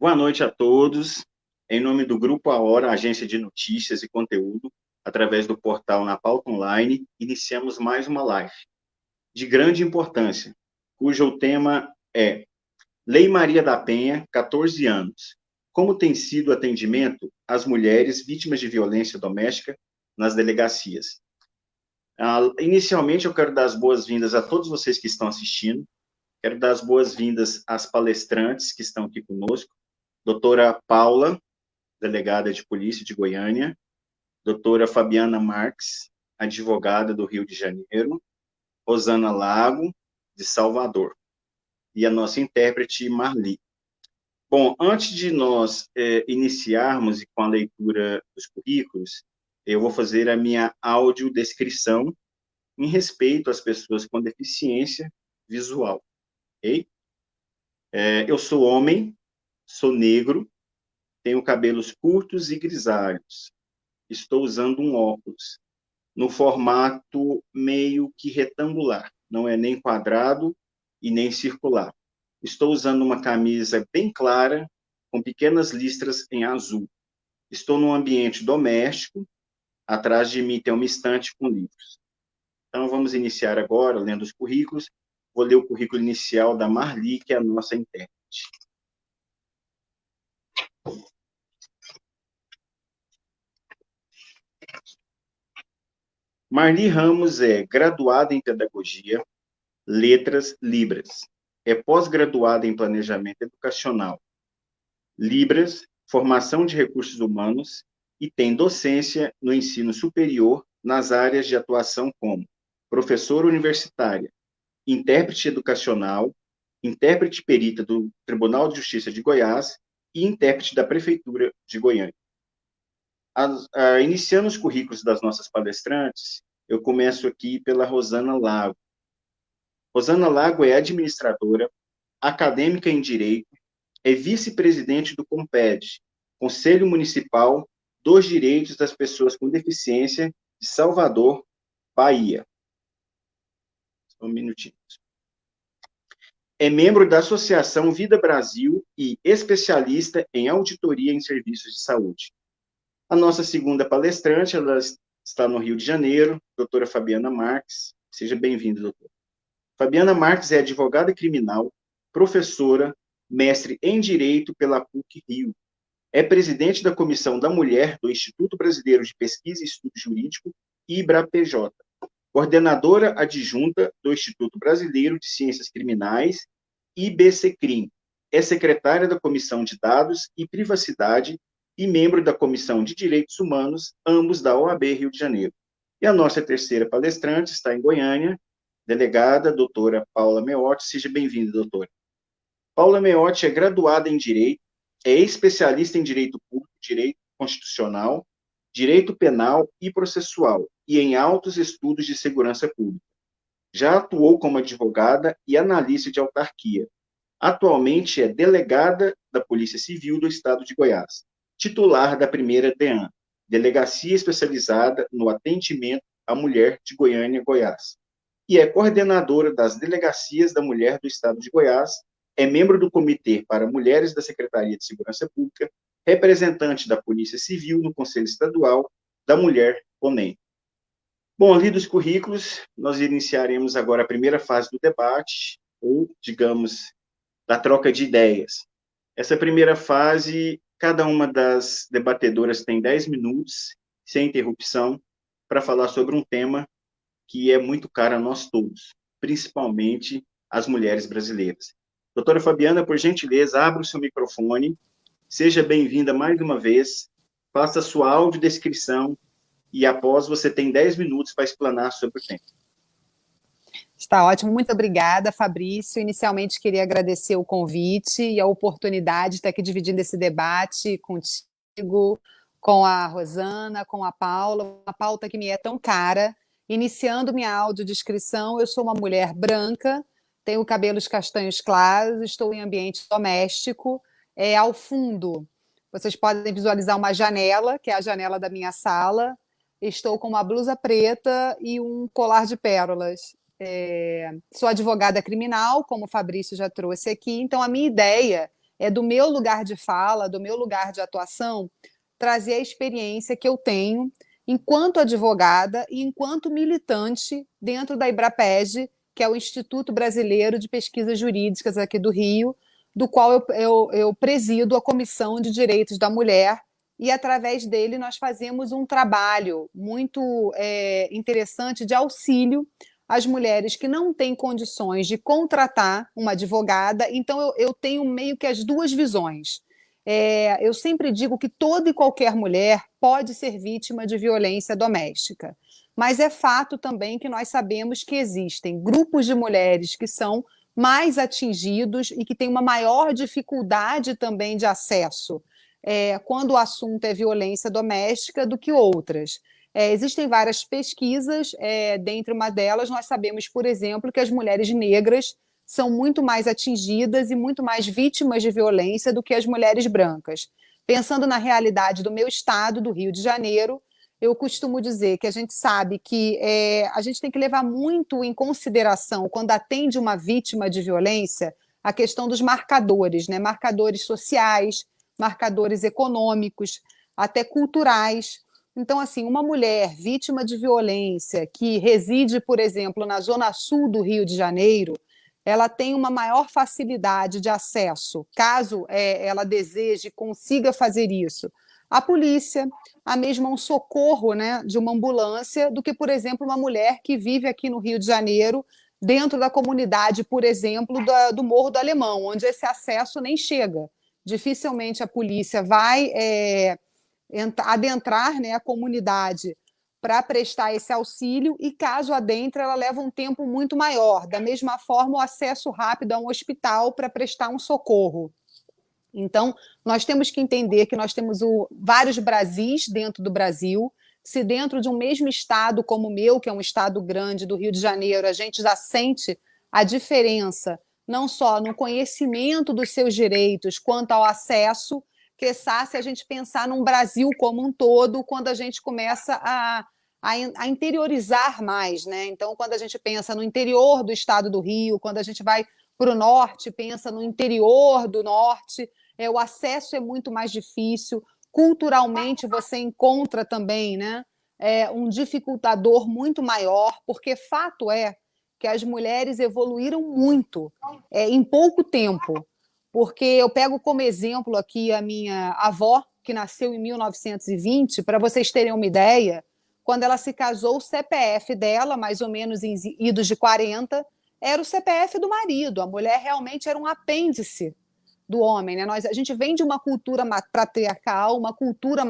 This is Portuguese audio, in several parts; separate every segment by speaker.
Speaker 1: Boa noite a todos. Em nome do Grupo A Hora, agência de notícias e conteúdo, através do portal Na Pauta Online, iniciamos mais uma live de grande importância, cujo tema é Lei Maria da Penha, 14 anos. Como tem sido o atendimento às mulheres vítimas de violência doméstica nas delegacias? Inicialmente, eu quero dar as boas-vindas a todos vocês que estão assistindo. Quero dar as boas-vindas às palestrantes que estão aqui conosco. Doutora Paula, delegada de polícia de Goiânia, doutora Fabiana Marques, advogada do Rio de Janeiro, Rosana Lago, de Salvador, e a nossa intérprete Marli. Bom, antes de nós iniciarmos com a leitura dos currículos, eu vou fazer a minha audiodescrição em respeito às pessoas com deficiência visual, ok? Eu sou homem, sou negro, tenho cabelos curtos e grisalhos. Estou usando um óculos no formato meio que retangular, não é nem quadrado e nem circular. Estou usando uma camisa bem clara, com pequenas listras em azul. Estou num ambiente doméstico, atrás de mim tem uma estante com livros. Então, vamos iniciar agora, lendo os currículos. Vou ler o currículo inicial da Marli, que é a nossa intérprete. Marli Ramos é graduada em Pedagogia, Letras, Libras. É pós-graduada em Planejamento Educacional, Libras, Formação de Recursos Humanos e tem docência no ensino superior nas áreas de atuação como professora universitária, intérprete educacional, intérprete perita do Tribunal de Justiça de Goiás e intérprete da Prefeitura de Goiânia. Iniciando os currículos das nossas palestrantes, eu começo aqui pela Rosana Lago. Rosana Lago é administradora, acadêmica em Direito, é vice-presidente do COMPED, Conselho Municipal dos Direitos das Pessoas com Deficiência de Salvador, Bahia. Só um minutinho. É membro da Associação Vida Brasil e especialista em auditoria em serviços de saúde. A nossa segunda palestrante, ela está no Rio de Janeiro, doutora Fabiana Marques. Seja bem-vinda, doutora. Fabiana Marques é advogada criminal, professora, mestre em Direito pela PUC-Rio. É presidente da Comissão da Mulher do Instituto Brasileiro de Pesquisa e Estudo Jurídico, IBRAPJ. Coordenadora adjunta do Instituto Brasileiro de Ciências Criminais, IBCCRIM. É secretária da Comissão de Dados e Privacidade e membro da Comissão de Direitos Humanos, ambos da OAB Rio de Janeiro. E a nossa terceira palestrante está em Goiânia, delegada, doutora Paula Meotti. Seja bem-vinda, doutora. Paula Meotti é graduada em Direito, é especialista em Direito Público, Direito Constitucional, Direito Penal e Processual, e em altos estudos de segurança pública. Já atuou como advogada e analista de autarquia. Atualmente é delegada da Polícia Civil do Estado de Goiás, titular da primeira DEAN, Delegacia Especializada no Atendimento à Mulher de Goiânia, Goiás, e é coordenadora das Delegacias da Mulher do Estado de Goiás, é membro do Comitê para Mulheres da Secretaria de Segurança Pública, representante da Polícia Civil no Conselho Estadual da Mulher, CONEM. Bom, lidos os currículos, nós iniciaremos agora a primeira fase do debate, ou, digamos, da troca de ideias. Essa primeira fase, cada uma das debatedoras tem 10 minutos, sem interrupção, para falar sobre um tema que é muito caro a nós todos, principalmente as mulheres brasileiras. Doutora Fabiana, por gentileza, abra o seu microfone, seja bem-vinda mais uma vez, faça a sua audiodescrição e após você tem 10 minutos para explanar sobre o tema.
Speaker 2: Está ótimo, muito obrigada, Fabrício. Inicialmente queria agradecer o convite e a oportunidade de estar aqui dividindo esse debate contigo, com a Rosana, com a Paula, uma pauta que me é tão cara. Iniciando minha audiodescrição, eu sou uma mulher branca, tenho cabelos castanhos claros, estou em ambiente doméstico. Ao fundo, vocês podem visualizar uma janela, que é a janela da minha sala. Estou com uma blusa preta e um colar de pérolas. Sou advogada criminal, como o Fabrício já trouxe aqui, então a minha ideia do meu lugar de fala, do meu lugar de atuação, trazer a experiência que eu tenho enquanto advogada e enquanto militante dentro da IBRAPEG, que é o Instituto Brasileiro de Pesquisas Jurídicas aqui do Rio, do qual eu presido a Comissão de Direitos da Mulher, e através dele nós fazemos um trabalho muito interessante de auxílio às mulheres que não têm condições de contratar uma advogada. Então eu tenho meio que as duas visões. Eu sempre digo que toda e qualquer mulher pode ser vítima de violência doméstica, mas é fato também que nós sabemos que existem grupos de mulheres que são mais atingidos e que têm uma maior dificuldade também de acesso quando o assunto é violência doméstica do que outras. Existem várias pesquisas, dentre uma delas nós sabemos, por exemplo, que as mulheres negras são muito mais atingidas e muito mais vítimas de violência do que as mulheres brancas. Pensando na realidade do meu estado, do Rio de Janeiro, eu costumo dizer que a gente sabe que a gente tem que levar muito em consideração, quando atende uma vítima de violência, a questão dos marcadores, né? Marcadores sociais, marcadores econômicos, até culturais. Então, assim, uma mulher vítima de violência que reside, por exemplo, na zona sul do Rio de Janeiro, ela tem uma maior facilidade de acesso, caso ela deseje, consiga fazer isso, à polícia, a mesmo um socorro, né, de uma ambulância, do que, por exemplo, uma mulher que vive aqui no Rio de Janeiro, dentro da comunidade, por exemplo, do Morro do Alemão, onde esse acesso nem chega. Dificilmente a polícia vai adentrar, né, a comunidade para prestar esse auxílio, e caso adentre, ela leva um tempo muito maior. Da mesma forma, o acesso rápido a um hospital para prestar um socorro. Então, nós temos que entender que nós temos vários Brasis dentro do Brasil. Se dentro de um mesmo estado como o meu, que é um estado grande do Rio de Janeiro, a gente já sente a diferença, não só no conhecimento dos seus direitos, quanto ao acesso, quiçá se a gente pensar num Brasil como um todo, quando a gente começa a interiorizar mais, né? Então, quando a gente pensa no interior do estado do Rio, quando a gente vai para o norte, pensa no interior do norte, o acesso é muito mais difícil. Culturalmente, você encontra também, né, um dificultador muito maior, porque fato é que as mulheres evoluíram muito em pouco tempo. Porque eu pego como exemplo aqui a minha avó, que nasceu em 1920, para vocês terem uma ideia, quando ela se casou, o CPF dela, mais ou menos em idos de 40, era o CPF do marido. A mulher realmente era um apêndice do homem, né? A gente vem de uma cultura patriarcal, uma cultura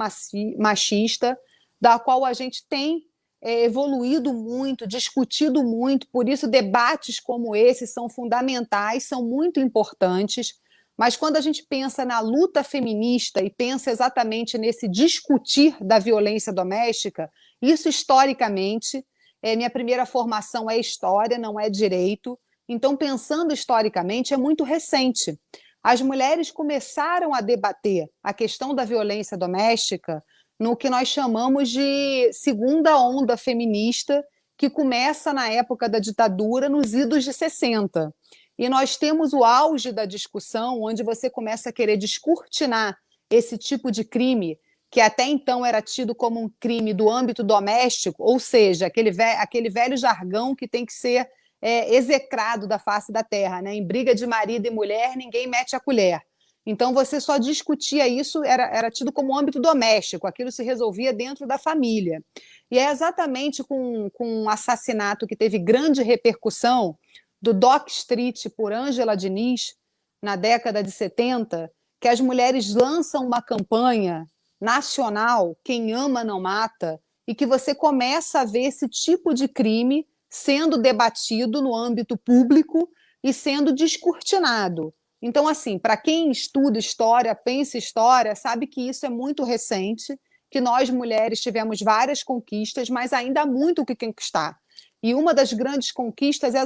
Speaker 2: machista, da qual a gente tem evoluído muito, discutido muito, por isso debates como esse são fundamentais, são muito importantes. Mas quando a gente pensa na luta feminista e pensa exatamente nesse discutir da violência doméstica, isso historicamente, minha primeira formação é história, não é direito. Então, pensando historicamente, é muito recente. As mulheres começaram a debater a questão da violência doméstica no que nós chamamos de segunda onda feminista, que começa na época da ditadura, nos idos de 60. E nós temos o auge da discussão, onde você começa a querer descortinar esse tipo de crime, que até então era tido como um crime do âmbito doméstico, ou seja, aquele velho jargão que tem que ser execrado da face da terra, né? Em briga de marido e mulher, ninguém mete a colher. Então, você só discutia isso, era tido como âmbito doméstico, aquilo se resolvia dentro da família. E é exatamente com um assassinato que teve grande repercussão, do Dock Street por Ângela Diniz, na década de 70, que as mulheres lançam uma campanha nacional, Quem Ama Não Mata, e que você começa a ver esse tipo de crime sendo debatido no âmbito público e sendo descortinado. Então, assim, para quem estuda história, pensa história, sabe que isso é muito recente, que nós mulheres tivemos várias conquistas, mas ainda há muito o que conquistar. E uma das grandes conquistas é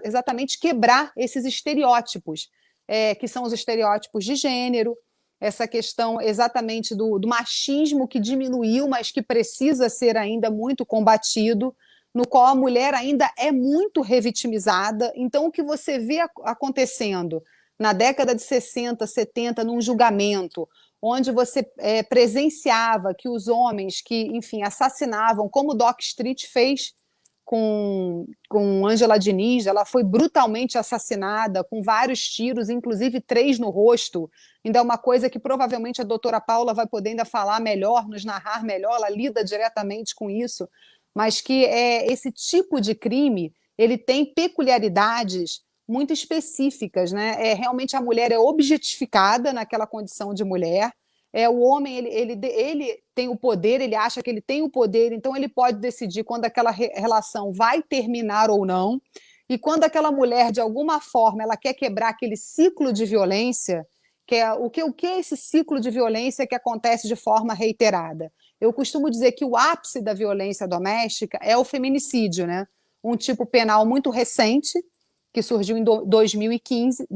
Speaker 2: exatamente quebrar esses estereótipos, que são os estereótipos de gênero, essa questão exatamente do machismo que diminuiu, mas que precisa ser ainda muito combatido, no qual a mulher ainda é muito revitimizada. Então, o que você vê acontecendo na década de 60, 70, num julgamento, onde você presenciava que os homens que, enfim, assassinavam, como Doc Street fez com Angela Diniz, ela foi brutalmente assassinada, com vários tiros, inclusive 3 no rosto. Ainda é uma coisa que provavelmente a doutora Paula vai poder ainda falar melhor, nos narrar melhor, ela lida diretamente com isso, mas que esse tipo de crime ele tem peculiaridades muito específicas, né? Realmente a mulher é objetificada naquela condição de mulher, o homem ele tem o poder, ele acha que ele tem o poder, então ele pode decidir quando aquela relação vai terminar ou não, e quando aquela mulher, de alguma forma, ela quer quebrar aquele ciclo de violência, o que é esse ciclo de violência que acontece de forma reiterada? Eu costumo dizer que o ápice da violência doméstica é o feminicídio, né? Um tipo penal muito recente, que surgiu em 2015.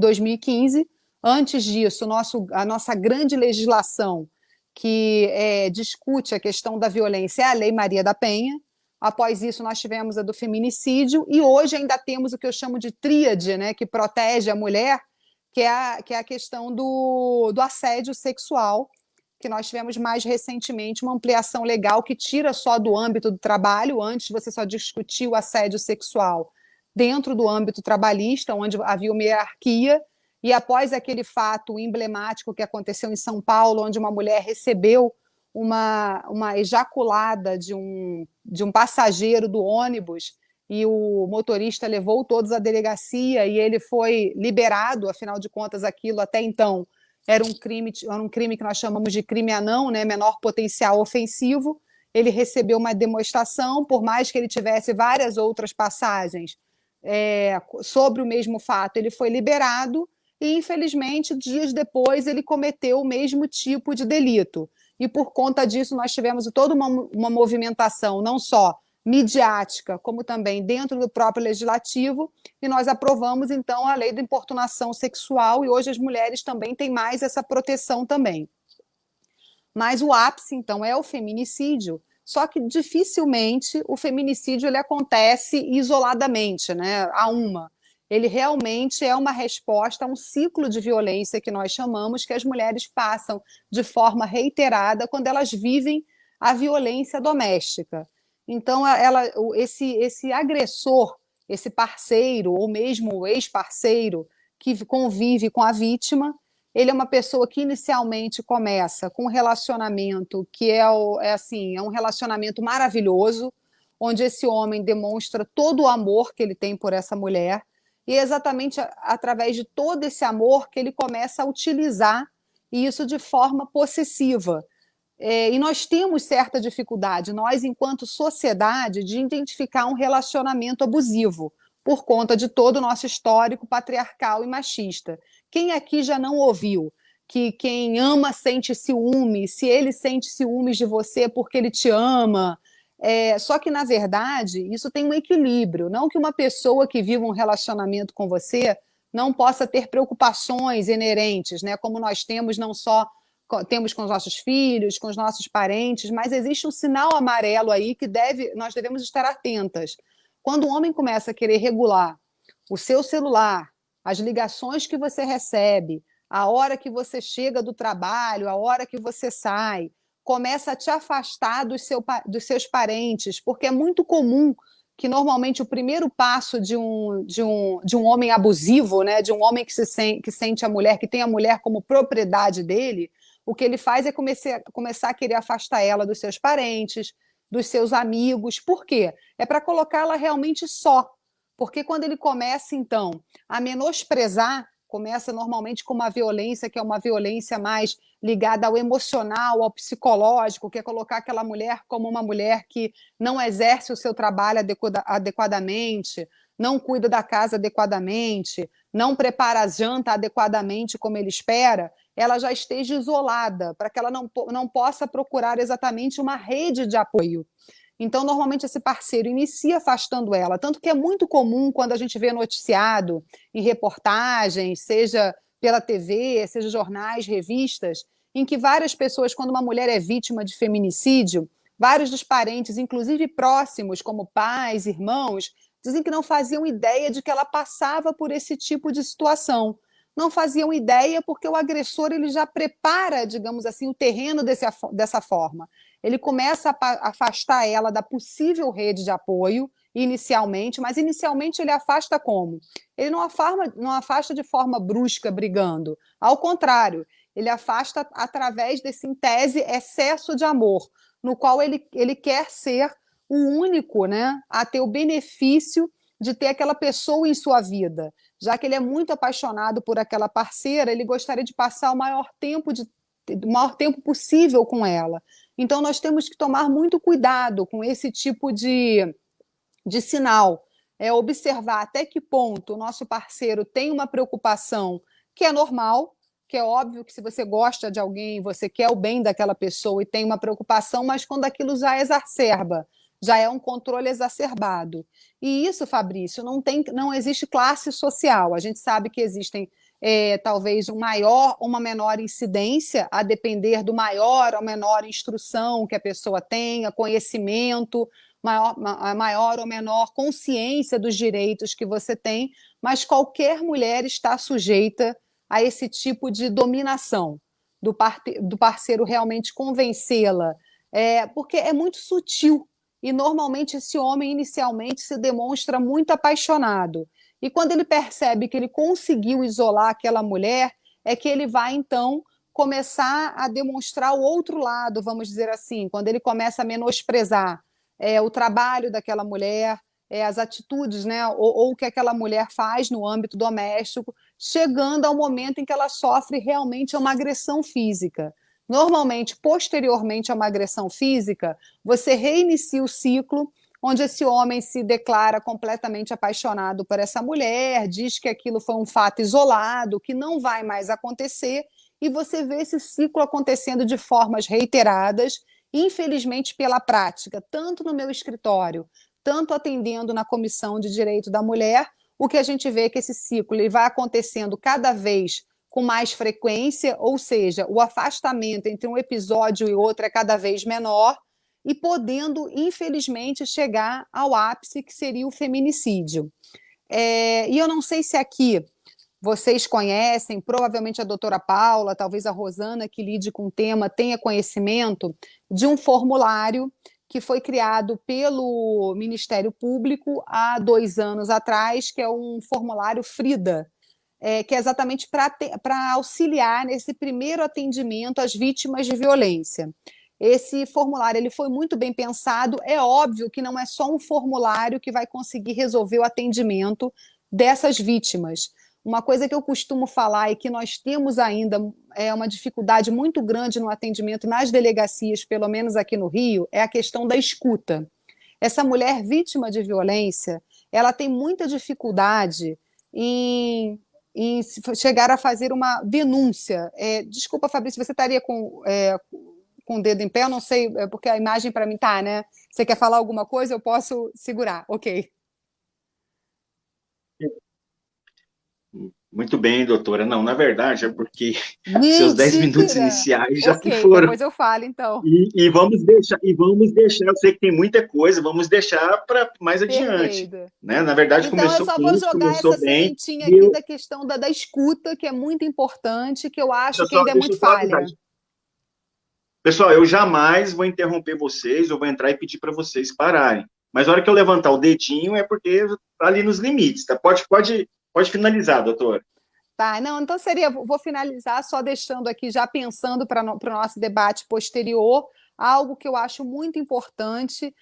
Speaker 2: Antes disso, a nossa grande legislação que discute a questão da violência é a Lei Maria da Penha. Após isso, nós tivemos a do feminicídio e hoje ainda temos o que eu chamo de tríade, né, que protege a mulher, que é a questão do assédio sexual, que nós tivemos mais recentemente uma ampliação legal que tira só do âmbito do trabalho. Antes você só discutia o assédio sexual dentro do âmbito trabalhista, onde havia uma hierarquia, e após aquele fato emblemático que aconteceu em São Paulo, onde uma mulher recebeu uma ejaculada de um passageiro do ônibus, e o motorista levou todos à delegacia e ele foi liberado, afinal de contas aquilo até então era um crime que nós chamamos de crime anão, né, menor potencial ofensivo. Ele recebeu uma demonstração, por mais que ele tivesse várias outras passagens sobre o mesmo fato, ele foi liberado e, infelizmente, dias depois ele cometeu o mesmo tipo de delito. E por conta disso nós tivemos toda uma movimentação, não só midiática, como também dentro do próprio legislativo, e nós aprovamos, então, a lei da importunação sexual, e hoje as mulheres também têm mais essa proteção também. Mas o ápice, então, é o feminicídio, só que dificilmente o feminicídio ele acontece isoladamente, né, Ele realmente é uma resposta a um ciclo de violência que nós chamamos, que as mulheres passam de forma reiterada quando elas vivem a violência doméstica. Então, esse agressor, esse parceiro, ou mesmo o ex-parceiro que convive com a vítima, ele é uma pessoa que inicialmente começa com um relacionamento que é um relacionamento maravilhoso, onde esse homem demonstra todo o amor que ele tem por essa mulher, e é exatamente através de todo esse amor que ele começa a utilizar isso de forma possessiva. E nós temos certa dificuldade, nós, enquanto sociedade, de identificar um relacionamento abusivo, por conta de todo o nosso histórico patriarcal e machista. Quem aqui já não ouviu que quem ama sente ciúme, se ele sente ciúmes de você porque ele te ama? Só que, na verdade, isso tem um equilíbrio. Não que uma pessoa que vive um relacionamento com você não possa ter preocupações inerentes, né? Como nós temos não só temos com os nossos filhos, com os nossos parentes, mas existe um sinal amarelo aí que nós devemos estar atentas. Quando o homem começa a querer regular o seu celular, as ligações que você recebe, a hora que você chega do trabalho, a hora que você sai, começa a te afastar dos seus parentes, porque é muito comum que normalmente o primeiro passo de um homem abusivo, né, de um homem que sente a mulher, que tem a mulher como propriedade dele, o que ele faz é começar a querer afastar ela dos seus parentes, dos seus amigos. Por quê? É para colocá-la realmente só. Porque quando ele começa, então, a menosprezar, começa normalmente com uma violência que é uma violência mais ligada ao emocional, ao psicológico, que é colocar aquela mulher como uma mulher que não exerce o seu trabalho adequadamente, não cuida da casa adequadamente, não prepara a janta adequadamente como ele espera, ela já esteja isolada, para que ela não possa procurar exatamente uma rede de apoio. Então, normalmente, esse parceiro inicia afastando ela, tanto que é muito comum quando a gente vê noticiado em reportagens, seja pela TV, seja jornais, revistas, em que várias pessoas, quando uma mulher é vítima de feminicídio, vários dos parentes, inclusive próximos, como pais, irmãos, dizem que não faziam ideia de que ela passava por esse tipo de situação. não faziam ideia, porque o agressor ele já prepara, digamos assim, o terreno dessa forma. Ele começa a afastar ela da possível rede de apoio, inicialmente, mas inicialmente ele afasta como? Ele não afasta de forma brusca, brigando. Ao contrário, ele afasta através desse, em tese, excesso de amor, no qual ele quer ser o único, né, a ter o benefício de ter aquela pessoa em sua vida. Já que ele é muito apaixonado por aquela parceira, ele gostaria de passar o maior tempo possível com ela. Então, nós temos que tomar muito cuidado com esse tipo de sinal. É observar até que ponto o nosso parceiro tem uma preocupação que é normal, que é óbvio que se você gosta de alguém, você quer o bem daquela pessoa e tem uma preocupação, mas quando aquilo já exacerba, já é um controle exacerbado. E isso, Fabrício, não existe classe social. A gente sabe que existem talvez um maior ou uma menor incidência, a depender do maior ou menor instrução que a pessoa tenha, conhecimento, maior ou menor consciência dos direitos que você tem, mas qualquer mulher está sujeita a esse tipo de dominação do parceiro realmente convencê-la, porque é muito sutil. E normalmente esse homem inicialmente se demonstra muito apaixonado. E quando ele percebe que ele conseguiu isolar aquela mulher, é que ele vai então começar a demonstrar o outro lado, vamos dizer assim, quando ele começa a menosprezar o trabalho daquela mulher, as atitudes, né, ou o que aquela mulher faz no âmbito doméstico, chegando ao momento em que ela sofre realmente uma agressão física. Normalmente, posteriormente a uma agressão física, você reinicia o ciclo, onde esse homem se declara completamente apaixonado por essa mulher, diz que aquilo foi um fato isolado, que não vai mais acontecer, e você vê esse ciclo acontecendo de formas reiteradas, infelizmente pela prática, tanto no meu escritório, tanto atendendo na Comissão de Direito da Mulher, o que a gente vê é que esse ciclo ele vai acontecendo cada vez com mais frequência, ou seja, o afastamento entre um episódio e outro é cada vez menor, e podendo, infelizmente, chegar ao ápice, que seria o feminicídio. E eu não sei se aqui vocês conhecem, provavelmente a doutora Paula, talvez a Rosana, que lide com o tema, tenha conhecimento de um formulário que foi criado pelo Ministério Público há 2 anos atrás, que é um formulário FRIDA, que é exatamente para auxiliar nesse primeiro atendimento às vítimas de violência. Esse formulário ele foi muito bem pensado. É óbvio que não é só um formulário que vai conseguir resolver o atendimento dessas vítimas. Uma coisa que eu costumo falar e que nós temos ainda uma dificuldade muito grande no atendimento nas delegacias, pelo menos aqui no Rio, é a questão da escuta. Essa mulher vítima de violência, ela tem muita dificuldade em chegar a fazer uma denúncia. Desculpa, Fabrício, você estaria com o dedo em pé? Eu não sei, porque a imagem para mim tá, né? Você quer falar alguma coisa? Eu posso segurar. Ok.
Speaker 1: Muito bem, doutora. Não, na verdade é porque seus 10 minutos
Speaker 2: Mentira!
Speaker 1: iniciais já se
Speaker 2: Ok,
Speaker 1: foram.
Speaker 2: depois eu falo, então.
Speaker 1: E vamos deixar, eu sei que tem muita coisa, vamos deixar para mais adiante,
Speaker 2: Perfeito.
Speaker 1: né? Na verdade,
Speaker 2: Então, eu
Speaker 1: começou
Speaker 2: só
Speaker 1: com
Speaker 2: vou
Speaker 1: isso,
Speaker 2: jogar essa
Speaker 1: começou bem,
Speaker 2: sementinha
Speaker 1: e
Speaker 2: aqui
Speaker 1: eu,
Speaker 2: da questão da escuta, que é muito importante, que eu
Speaker 1: deixa
Speaker 2: acho
Speaker 1: eu
Speaker 2: que
Speaker 1: só,
Speaker 2: ainda é
Speaker 1: deixa
Speaker 2: muito
Speaker 1: eu só avisar.
Speaker 2: falha.
Speaker 1: Pessoal, eu jamais vou interromper vocês, eu vou entrar e pedir para vocês pararem. Mas na hora que eu levantar o dedinho é porque está ali nos limites, tá? Pode finalizar, doutor.
Speaker 2: Tá, não, então vou finalizar só deixando aqui, já pensando para o nosso debate posterior, algo que eu acho muito importante,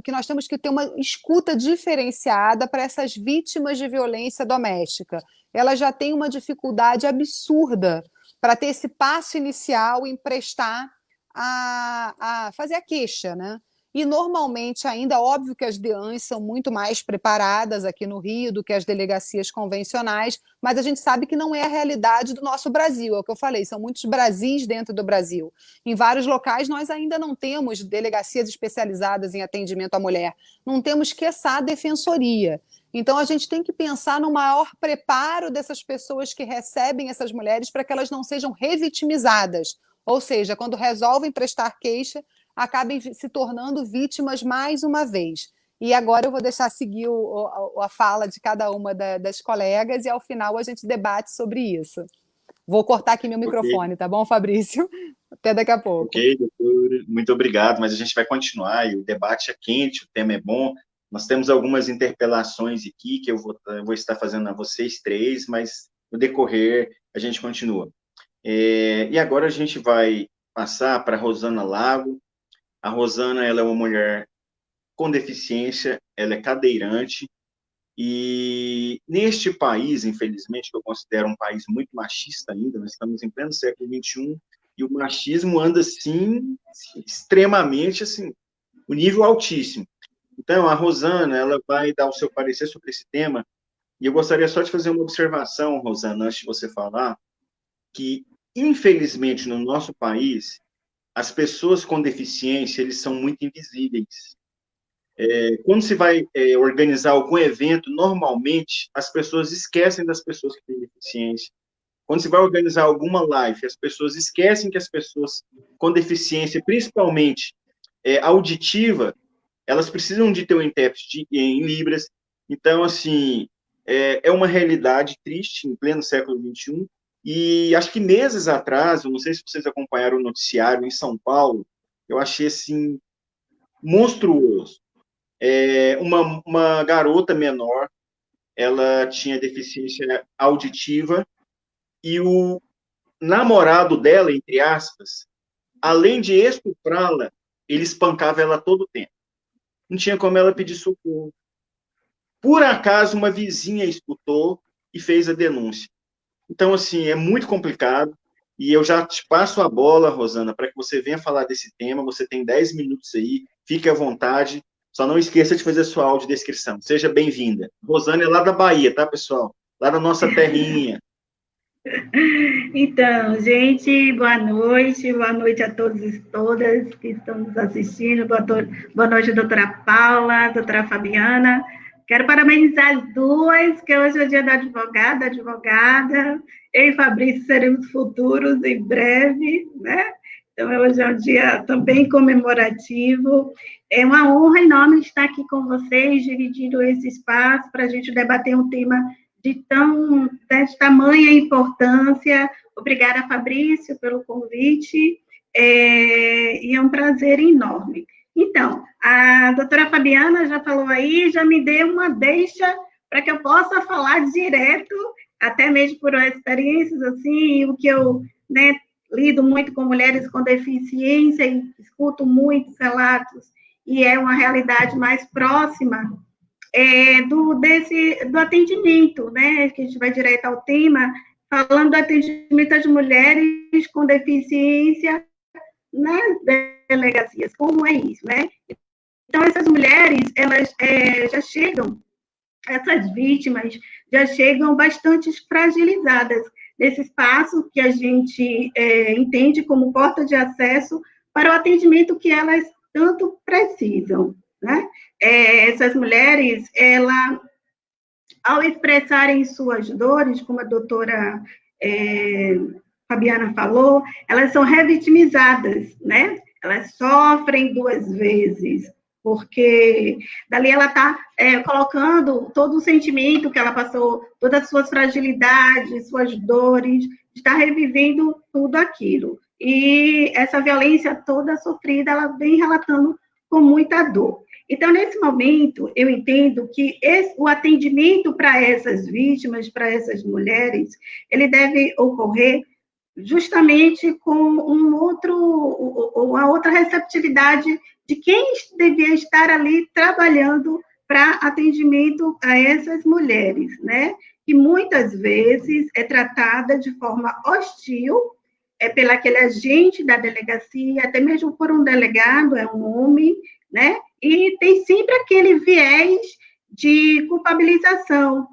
Speaker 2: que nós temos que ter uma escuta diferenciada para essas vítimas de violência doméstica. Elas já têm uma dificuldade absurda para ter esse passo inicial em prestar a fazer a queixa, né? E normalmente, ainda, óbvio que as DEANs são muito mais preparadas aqui no Rio do que as delegacias convencionais, mas a gente sabe que não é a realidade do nosso Brasil, é o que eu falei, são muitos Brasis dentro do Brasil. Em vários locais nós ainda não temos delegacias especializadas em atendimento à mulher, não temos, quiçá, defensoria. Então a gente tem que pensar no maior preparo dessas pessoas que recebem essas mulheres para que elas não sejam revitimizadas, ou seja, quando resolvem prestar queixa, acabem se tornando vítimas mais uma vez. E agora eu vou deixar seguir a fala de cada uma das colegas e ao final a gente debate sobre isso. Vou cortar aqui meu
Speaker 1: Ok,
Speaker 2: microfone, tá bom, Fabrício? Até daqui a pouco.
Speaker 1: ok, doutor, muito obrigado, mas a gente vai continuar e o debate é quente, o tema é bom. Nós temos algumas interpelações aqui que eu vou estar fazendo a vocês três, mas no decorrer a gente continua. E agora a gente vai passar para a Rosana Lago. A Rosana, ela é uma mulher com deficiência, ela é cadeirante, e neste país, infelizmente, que eu considero um país muito machista ainda, nós estamos em pleno século XXI, e o machismo anda, assim, extremamente, assim, o nível altíssimo. Então, a Rosana, ela vai dar o seu parecer sobre esse tema, e eu gostaria só de fazer uma observação, Rosana, antes de você falar, que, infelizmente, no nosso país, as pessoas com deficiência, eles são muito invisíveis. Quando se vai organizar algum evento, normalmente as pessoas esquecem das pessoas que têm deficiência. Quando se vai organizar alguma live, as pessoas esquecem que as pessoas com deficiência, principalmente auditiva, elas precisam de ter um intérprete em Libras. Então, assim, é uma realidade triste em pleno século XXI. E acho que meses atrás, eu não sei se vocês acompanharam o noticiário em São Paulo, eu achei, assim, monstruoso. Uma garota menor, ela tinha deficiência auditiva e o namorado dela, entre aspas, além de estuprá-la, ele espancava ela todo o tempo. Não tinha como ela pedir socorro. Por acaso, uma vizinha escutou e fez a denúncia. Então, assim, é muito complicado. E eu já te passo a bola, Rosana, para que você venha falar desse tema. Você tem 10 minutos aí, fique à vontade. Só não esqueça de fazer a sua audiodescrição. Seja bem-vinda. Rosana é lá da Bahia, tá, pessoal? Lá da nossa terrinha.
Speaker 3: Então, gente, boa noite a todos e todas que estão nos assistindo, boa noite, doutora Paula, doutora Fabiana. Quero parabenizar as duas, que hoje é o dia da advogada. Eu e Fabrício seremos futuros em breve, né? Então, hoje é um dia também comemorativo. É uma honra enorme estar aqui com vocês, dividindo esse espaço para a gente debater um tema de tamanha importância. Obrigada, Fabrício, pelo convite, e é um prazer enorme. Então, a doutora Fabiana já falou aí, já me deu uma deixa para que eu possa falar direto, até mesmo por experiências assim, o que eu, né, lido muito com mulheres com deficiência e escuto muitos relatos, e é uma realidade mais próxima do atendimento, né? Que a gente vai direto ao tema, falando do atendimento às mulheres com deficiência nas delegacias. Como é isso, né? Então, essas mulheres, elas já chegam, essas vítimas já chegam bastante fragilizadas nesse espaço que a gente entende como porta de acesso para o atendimento que elas tanto precisam, né? Essas mulheres, ao expressarem suas dores, como a doutora Fabiana falou, elas são revitimizadas, né? Elas sofrem duas vezes, porque dali ela está colocando todo o sentimento que ela passou, todas as suas fragilidades, suas dores, está revivendo tudo aquilo. E essa violência toda sofrida, ela vem relatando com muita dor. Então, nesse momento, eu entendo que o atendimento para essas vítimas, para essas mulheres, ele deve ocorrer justamente com uma outra receptividade de quem devia estar ali trabalhando para atendimento a essas mulheres, né? Que muitas vezes é tratada de forma hostil pela aquele agente da delegacia, até mesmo por um delegado, é um homem, né? E tem sempre aquele viés de culpabilização,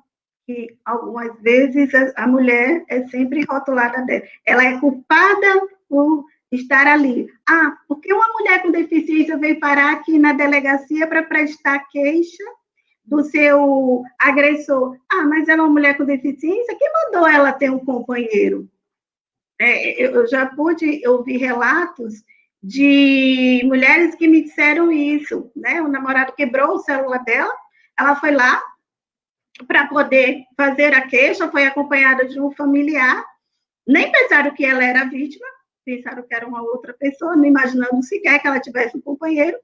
Speaker 3: que algumas vezes a mulher é sempre rotulada dela. Ela é culpada por estar ali. Ah, porque uma mulher com deficiência veio parar aqui na delegacia para prestar queixa do seu agressor. Ah, mas ela é uma mulher com deficiência? Quem mandou ela ter um companheiro? Eu já pude ouvir relatos de mulheres que me disseram isso, né? O namorado quebrou o celular dela, ela foi lá para poder fazer a queixa, foi acompanhada de um familiar, nem pensaram que ela era vítima, pensaram que era uma outra pessoa, não imaginando sequer que ela tivesse um companheiro,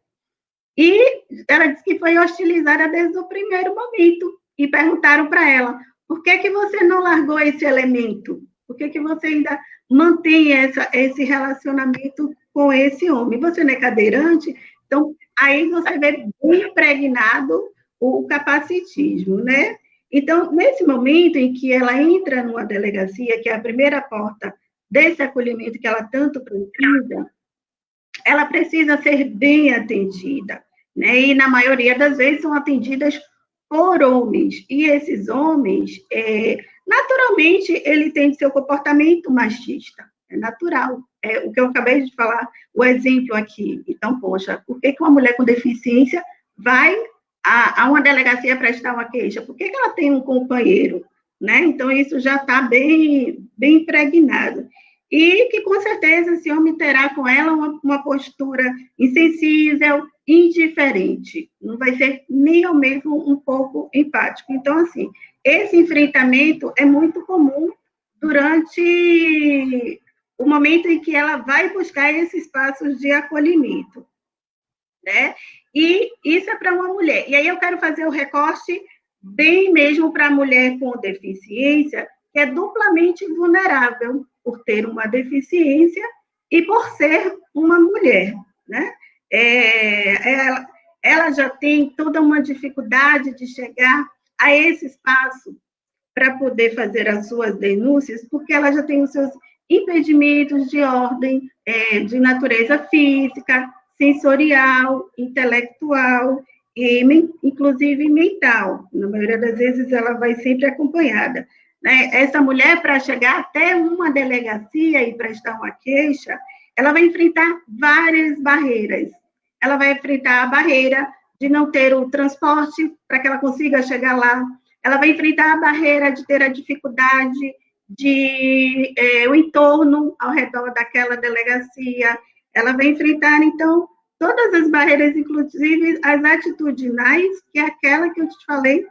Speaker 3: e ela disse que foi hostilizada desde o primeiro momento, e perguntaram para ela, por que você não largou esse elemento? Por que você ainda mantém esse relacionamento com esse homem? Você não é cadeirante? Então, aí você vê bem impregnado o capacitismo, né? Então, nesse momento em que ela entra numa delegacia, que é a primeira porta desse acolhimento que ela tanto precisa, ela precisa ser bem atendida, né? E na maioria das vezes são atendidas por homens, e esses homens, naturalmente, ele tem seu comportamento machista, é natural, é o que eu acabei de falar, o exemplo aqui. Então, poxa, por que uma mulher com deficiência vai a uma delegacia prestar uma queixa? Por que ela tem um companheiro? Né? Então, isso já está bem impregnado. E que, com certeza, esse homem terá com ela uma postura insensível, indiferente. Não vai ser nem ao mesmo um pouco empático. Então, assim, esse enfrentamento é muito comum durante o momento em que ela vai buscar esses espaços de acolhimento, né? E isso é para uma mulher. E aí eu quero fazer o recorte bem mesmo para a mulher com deficiência, que é duplamente vulnerável por ter uma deficiência e por ser uma mulher, né? Ela já tem toda uma dificuldade de chegar a esse espaço para poder fazer as suas denúncias, porque ela já tem os seus impedimentos de ordem de natureza física, sensorial, intelectual e, inclusive, mental. Na maioria das vezes, ela vai sempre acompanhada. Né? Essa mulher, para chegar até uma delegacia e prestar uma queixa, ela vai enfrentar várias barreiras. Ela vai enfrentar a barreira de não ter o transporte para que ela consiga chegar lá. Ela vai enfrentar a barreira de ter a dificuldade de o entorno ao redor daquela delegacia. Ela vai enfrentar, então, todas as barreiras, inclusive as atitudinais, que é aquela que eu te falei,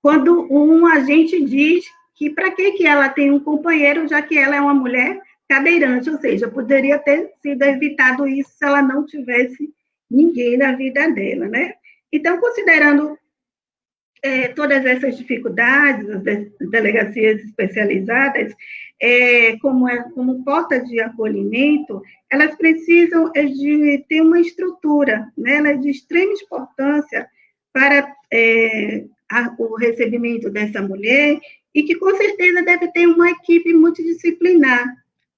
Speaker 3: quando um agente diz que para que ela tem um companheiro, já que ela é uma mulher cadeirante, ou seja, poderia ter sido evitado isso se ela não tivesse ninguém na vida dela, né? Então, considerando todas essas dificuldades, as delegacias especializadas, como porta de acolhimento, elas precisam de ter uma estrutura, né? Ela é de extrema importância para o recebimento dessa mulher e que, com certeza, deve ter uma equipe multidisciplinar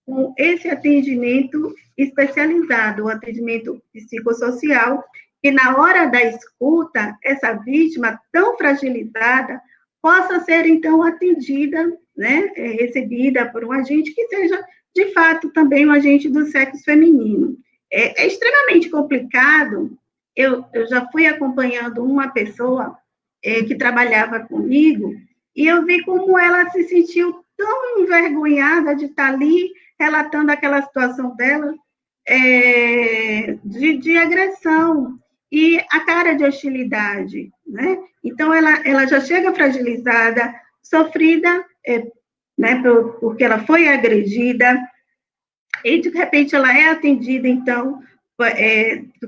Speaker 3: com esse atendimento especializado, o atendimento psicossocial, que na hora da escuta, essa vítima tão fragilizada possa ser, então, atendida, né, recebida por um agente que seja, de fato, também um agente do sexo feminino. É extremamente complicado. Eu já fui acompanhando uma pessoa que trabalhava comigo e eu vi como ela se sentiu tão envergonhada de estar ali relatando aquela situação dela de agressão e a cara de hostilidade, né? Então, ela já chega fragilizada, sofrida, né, porque ela foi agredida, e, de repente, ela é atendida, então,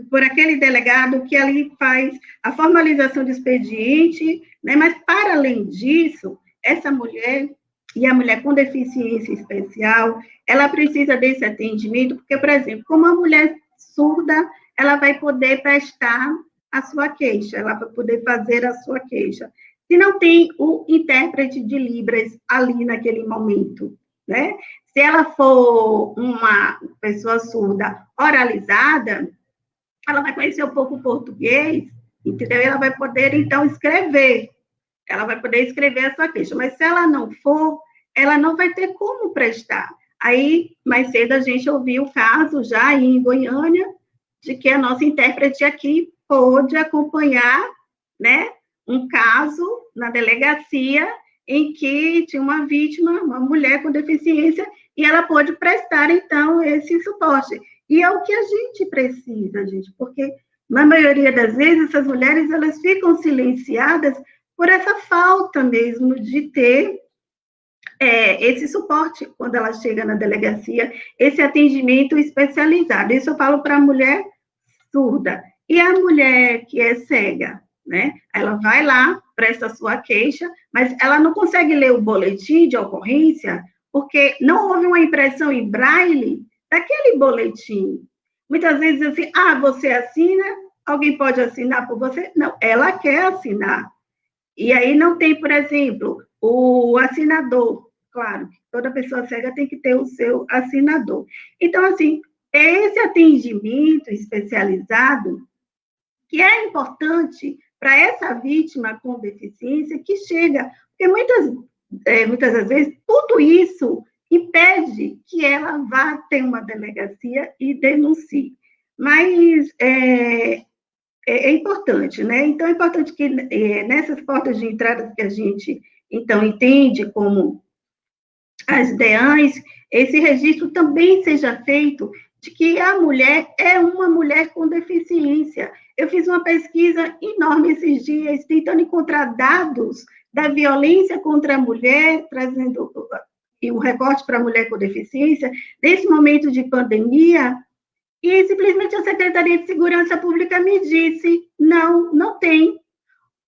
Speaker 3: por aquele delegado que ali faz a formalização do expediente, né? Mas, para além disso, essa mulher, e a mulher com deficiência especial, ela precisa desse atendimento, porque, por exemplo, como a mulher surda, ela vai poder prestar a sua queixa, ela vai poder fazer a sua queixa. Se não tem o intérprete de Libras ali naquele momento, né? Se ela for uma pessoa surda oralizada, ela vai conhecer um pouco o português, entendeu? Ela vai poder, então, escrever. Ela vai poder escrever a sua queixa. Mas se ela não for, ela não vai ter como prestar. Aí, mais cedo, a gente ouviu o caso já em Goiânia, de que a nossa intérprete aqui pôde acompanhar, né, um caso na delegacia em que tinha uma vítima, uma mulher com deficiência, e ela pôde prestar, então, esse suporte. E é o que a gente precisa, gente, porque na maioria das vezes essas mulheres elas ficam silenciadas por essa falta mesmo de ter esse suporte quando ela chega na delegacia, esse atendimento especializado. Isso eu falo para a mulher surda. E a mulher que é cega, né? Ela vai lá, presta sua queixa, mas ela não consegue ler o boletim de ocorrência porque não houve uma impressão em braille daquele boletim. Muitas vezes assim, você assina, alguém pode assinar por você? Não, ela quer assinar. E aí não tem, por exemplo, o assinador. Claro, toda pessoa cega tem que ter o seu assinador. Então, assim, é esse atendimento especializado que é importante para essa vítima com deficiência que chega, porque muitas das vezes tudo isso impede que ela vá ter uma delegacia e denuncie. Mas é importante, né? Então, é importante que nessas portas de entrada que a gente, então, entende como as DEANs, esse registro também seja feito de que a mulher é uma mulher com deficiência. Eu fiz uma pesquisa enorme esses dias, tentando encontrar dados da violência contra a mulher, trazendo o recorte para a mulher com deficiência, nesse momento de pandemia, e simplesmente a Secretaria de Segurança Pública me disse, não tem.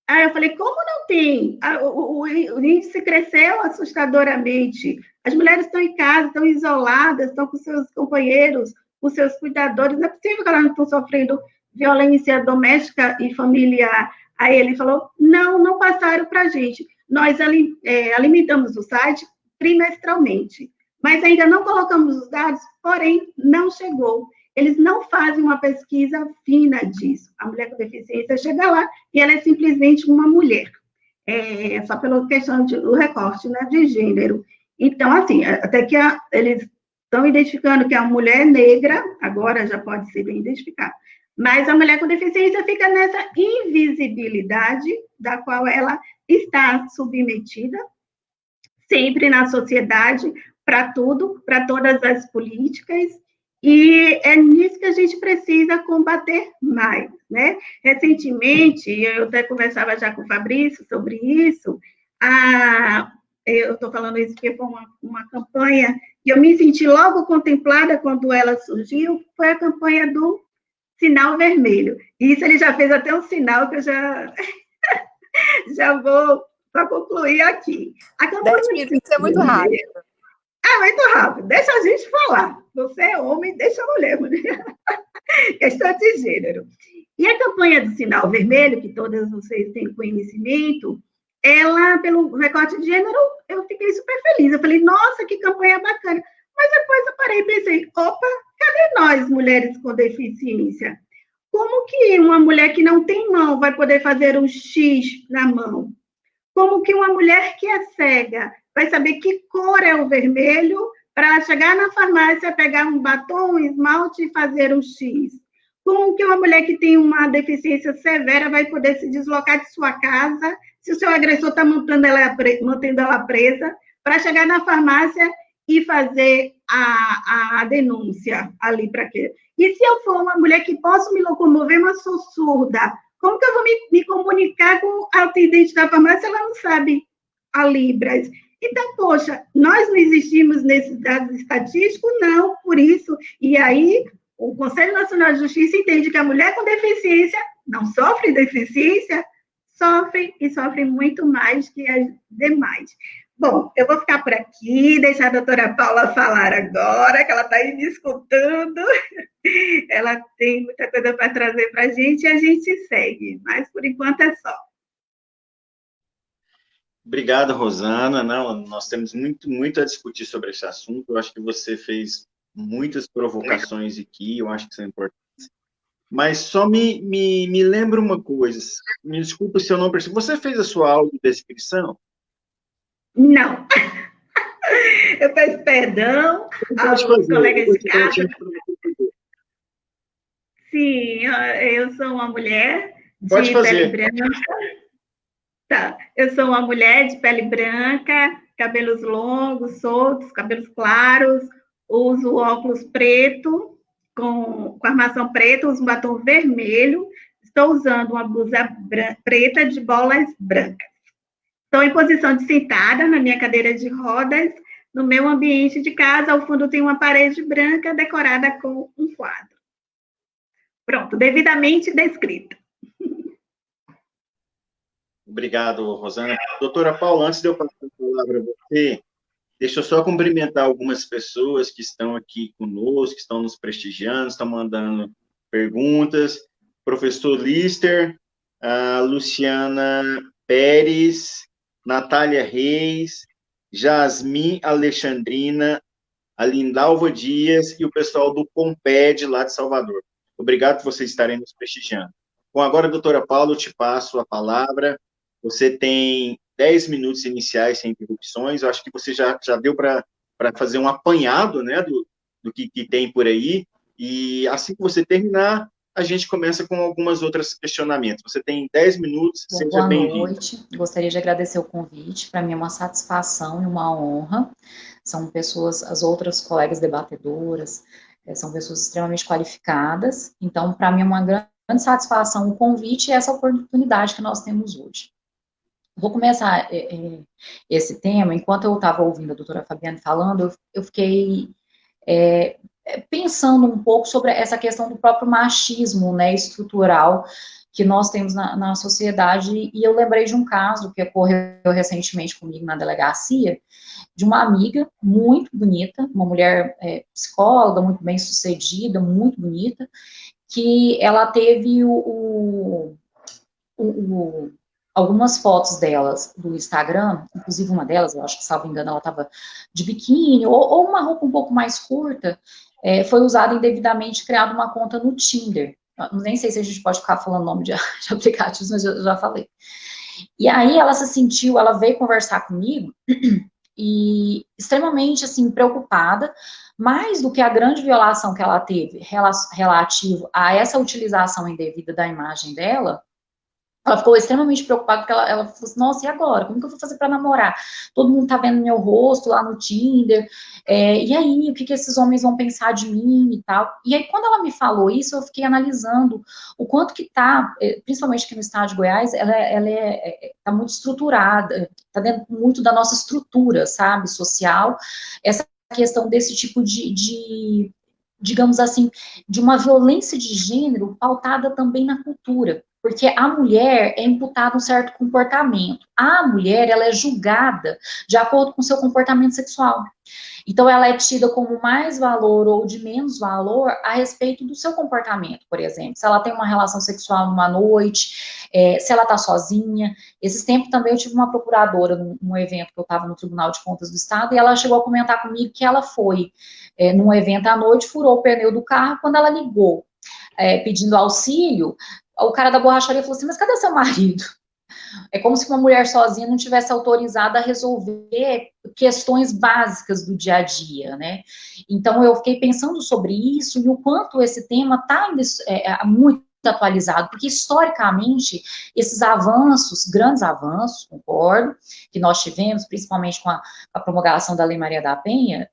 Speaker 3: Aí eu falei, como não tem? O índice cresceu assustadoramente. As mulheres estão em casa, estão isoladas, estão com seus companheiros, com seus cuidadores. Não é possível que elas não estão sofrendo violência doméstica e familiar. Aí ele falou, não passaram para a gente. Nós alimentamos o site trimestralmente, mas ainda não colocamos os dados, porém, não chegou. Eles não fazem uma pesquisa fina disso. A mulher com deficiência chega lá e ela é simplesmente uma mulher. Só pela questão do recorte, né, de gênero. Então, assim, até que eles estão identificando que a mulher negra, agora já pode ser bem identificada, mas a mulher com deficiência fica nessa invisibilidade da qual ela está submetida, sempre na sociedade, para tudo, para todas as políticas, e é nisso que a gente precisa combater mais, né? Recentemente, eu até conversava já com o Fabrício sobre isso, eu estou falando isso porque foi uma campanha, e eu me senti logo contemplada quando ela surgiu, foi a campanha do Sinal Vermelho. E isso ele já fez até um sinal que eu já vou para concluir aqui. A campanha
Speaker 2: 10 minutos é muito rápido.
Speaker 3: Muito rápido. Deixa a gente falar. Você é homem, deixa a mulher. Questão de gênero. E a campanha do Sinal Vermelho, que todas vocês têm conhecimento, ela, pelo recorte de gênero, eu fiquei super feliz. Eu falei, nossa, que campanha bacana. Mas depois eu parei e pensei, opa, cadê nós, mulheres com deficiência? Como que uma mulher que não tem mão vai poder fazer um X na mão? Como que uma mulher que é cega vai saber que cor é o vermelho para chegar na farmácia, pegar um batom, um esmalte e fazer um X? Como que uma mulher que tem uma deficiência severa vai poder se deslocar de sua casa, se o seu agressor está mantendo ela presa, para chegar na farmácia e fazer a denúncia ali para quê? E se eu for uma mulher que posso me locomover, mas sou surda, como que eu vou me comunicar com a atendente da farmácia se ela não sabe a Libras? Então, poxa, nós não existimos nesses dados estatísticos? Não, por isso. E aí, o Conselho Nacional de Justiça entende que a mulher com deficiência não sofre deficiência, sofre e sofre muito mais que as demais. Bom, eu vou ficar por aqui, deixar a doutora Paula falar agora, que ela está aí me escutando. Ela tem muita coisa para trazer para a gente e a gente segue, mas por enquanto é só.
Speaker 1: Obrigado, Rosana. Não, nós temos muito a discutir sobre esse assunto. Eu acho que você fez muitas provocações aqui, eu acho que são importantes. Mas só me lembra uma coisa, me desculpa se eu não percebi. Você fez a sua audiodescrição?
Speaker 3: Não. Eu peço perdão aos colegas de casa. Sim, eu sou uma mulher de pele branca. Tá, eu sou uma mulher de pele branca, cabelos longos, soltos, cabelos claros, uso óculos preto, com armação preta, uso um batom vermelho, estou usando uma blusa preta de bolas brancas. Estou em posição de sentada na minha cadeira de rodas, no meu ambiente de casa, ao fundo tem uma parede branca decorada com um quadro. Pronto, devidamente descrito.
Speaker 1: Obrigado, Rosana. Doutora Paula, antes de eu passar a palavra a você, deixa eu só cumprimentar algumas pessoas que estão aqui conosco, que estão nos prestigiando, estão mandando perguntas. Professor Lister, a Luciana Pérez, Natália Reis, Jasmin Alexandrina, a Lindalva Dias e o pessoal do Comped lá de Salvador. Obrigado por vocês estarem nos prestigiando. Bom, agora, doutora Paula, eu te passo a palavra. Você tem 10 minutos iniciais sem interrupções. Eu acho que você já deu para fazer um apanhado, né, do que tem por aí. E assim que você terminar, a gente começa com algumas outras questionamentos. Você tem 10 minutos, seja bem-vindo.
Speaker 4: Boa noite, gostaria de agradecer o convite, para mim é uma satisfação e uma honra, são pessoas, as outras colegas debatedoras, são pessoas extremamente qualificadas, então para mim é uma grande satisfação o convite e essa oportunidade que nós temos hoje. Vou começar esse tema, enquanto eu estava ouvindo a doutora Fabiane falando, eu fiquei pensando um pouco sobre essa questão do próprio machismo, né, estrutural que nós temos na sociedade, e eu lembrei de um caso que ocorreu recentemente comigo na delegacia, de uma amiga muito bonita, uma mulher psicóloga, muito bem sucedida, muito bonita, que ela teve algumas fotos delas do Instagram, inclusive uma delas, eu acho que, salvo engano, ela estava de biquíni, ou uma roupa um pouco mais curta, foi usada indevidamente, criada uma conta no Tinder. Nem sei se a gente pode ficar falando nome de aplicativos, mas eu já falei. E aí ela se sentiu, ela veio conversar comigo, e extremamente, assim, preocupada, mais do que a grande violação que ela teve relativo a essa utilização indevida da imagem dela, ela ficou extremamente preocupada, porque ela falou assim, nossa, e agora? Como que eu vou fazer para namorar? Todo mundo tá vendo meu rosto lá no Tinder, e aí, o que esses homens vão pensar de mim e tal? E aí, quando ela me falou isso, eu fiquei analisando o quanto que tá, principalmente aqui no estado de Goiás, ela tá muito estruturada, tá dentro muito da nossa estrutura, sabe, social, essa questão desse tipo digamos assim, de uma violência de gênero pautada também na cultura. Porque a mulher é imputada um certo comportamento. A mulher, ela é julgada de acordo com o seu comportamento sexual. Então, ela é tida como mais valor ou de menos valor a respeito do seu comportamento, por exemplo. Se ela tem uma relação sexual numa noite, se ela está sozinha. Esses tempos também eu tive uma procuradora num evento que eu estava no Tribunal de Contas do Estado, e ela chegou a comentar comigo que ela foi num evento à noite, furou o pneu do carro, quando ela ligou pedindo auxílio, o cara da borracharia falou assim, mas cadê seu marido? É como se uma mulher sozinha não tivesse autorizada a resolver questões básicas do dia a dia, né? Então, eu fiquei pensando sobre isso e o quanto esse tema está muito atualizado, porque, historicamente, esses avanços, grandes avanços, concordo, que nós tivemos, principalmente com a promulgação da Lei Maria da Penha,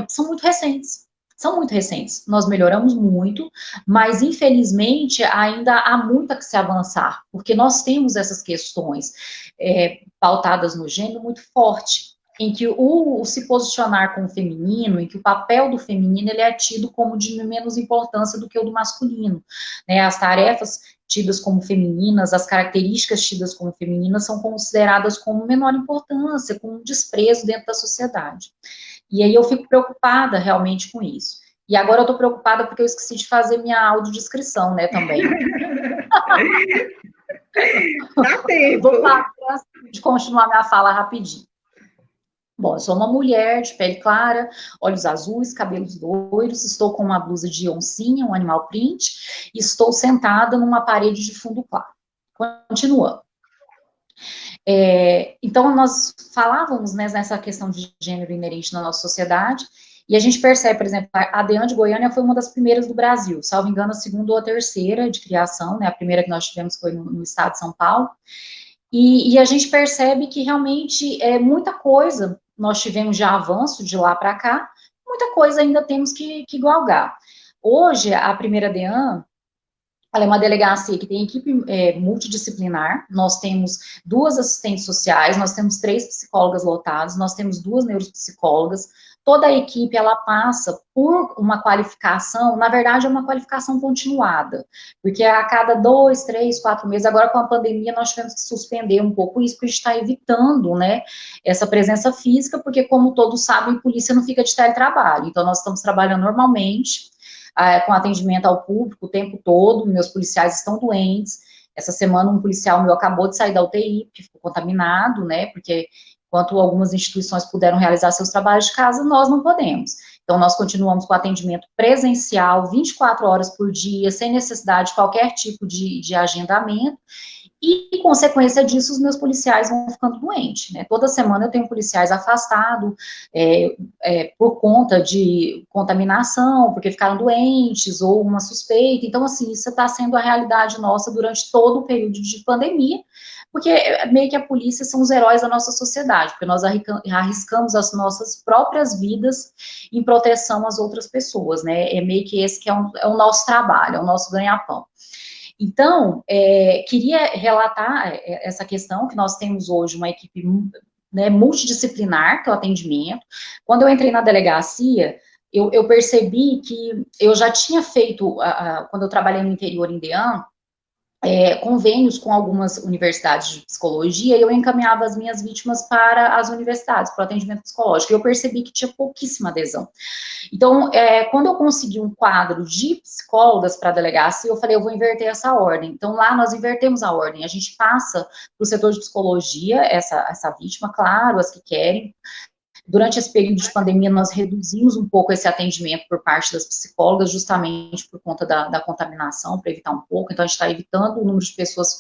Speaker 4: são muito recentes. São muito recentes, nós melhoramos muito, mas infelizmente ainda há muito a que se avançar, porque nós temos essas questões pautadas no gênero muito forte, em que o se posicionar como feminino, em que o papel do feminino ele é tido como de menos importância do que o do masculino, né? As tarefas tidas como femininas, as características tidas como femininas são consideradas como menor importância, com desprezo dentro da sociedade. E aí eu fico preocupada realmente com isso. E agora eu tô preocupada porque eu esqueci de fazer minha audiodescrição, né, também.
Speaker 3: Dá tempo.
Speaker 4: Vou falar de continuar minha fala rapidinho. Bom, eu sou uma mulher de pele clara, olhos azuis, cabelos loiros, estou com uma blusa de oncinha, um animal print, e estou sentada numa parede de fundo claro. Continuando. Então, nós falávamos, né, nessa questão de gênero inerente na nossa sociedade, e a gente percebe, por exemplo, a DEAN de Goiânia foi uma das primeiras do Brasil, salvo engano, a segunda ou a terceira de criação, né, a primeira que nós tivemos foi no estado de São Paulo, e a gente percebe que realmente muita coisa nós tivemos de avanço de lá para cá, muita coisa ainda temos que galgar. Hoje, a primeira DEAN, ela é uma delegacia que tem equipe multidisciplinar, nós temos 2 assistentes sociais, nós temos 3 psicólogas lotadas, nós temos 2 neuropsicólogas, toda a equipe, ela passa por uma qualificação, na verdade é uma qualificação continuada, porque a cada 2, 3, 4 meses, agora com a pandemia nós tivemos que suspender um pouco isso, porque a gente está evitando, né, essa presença física, porque como todos sabem, polícia não fica de teletrabalho, então nós estamos trabalhando normalmente, com atendimento ao público o tempo todo, meus policiais estão doentes. Essa semana um policial meu acabou de sair da UTI, porque ficou contaminado, né, porque enquanto algumas instituições puderam realizar seus trabalhos de casa, nós não podemos. Então, nós continuamos com atendimento presencial, 24 horas por dia, sem necessidade de qualquer tipo de agendamento, e, consequência disso, os meus policiais vão ficando doentes, né? Toda semana eu tenho policiais afastados por conta de contaminação, porque ficaram doentes, ou uma suspeita. Então, assim, isso está sendo a realidade nossa durante todo o período de pandemia, porque meio que a polícia são os heróis da nossa sociedade, porque nós arriscamos as nossas próprias vidas em proteção às outras pessoas, né? É meio que esse que é o nosso trabalho, é o nosso ganha-pão. Então, queria relatar essa questão, que nós temos hoje uma equipe, né, multidisciplinar, que é o atendimento. Quando eu entrei na delegacia, eu percebi que eu já tinha feito, quando eu trabalhei no interior em DEAN, convênios com algumas universidades de psicologia, e eu encaminhava as minhas vítimas para as universidades, para o atendimento psicológico, e eu percebi que tinha pouquíssima adesão. Então, quando eu consegui um quadro de psicólogas para a delegacia, eu falei, eu vou inverter essa ordem. Então, lá nós invertemos a ordem, a gente passa para o setor de psicologia, essa vítima, claro, as que querem. Durante esse período de pandemia, nós reduzimos um pouco esse atendimento por parte das psicólogas, justamente por conta da contaminação, para evitar um pouco. Então, a gente está evitando o número de pessoas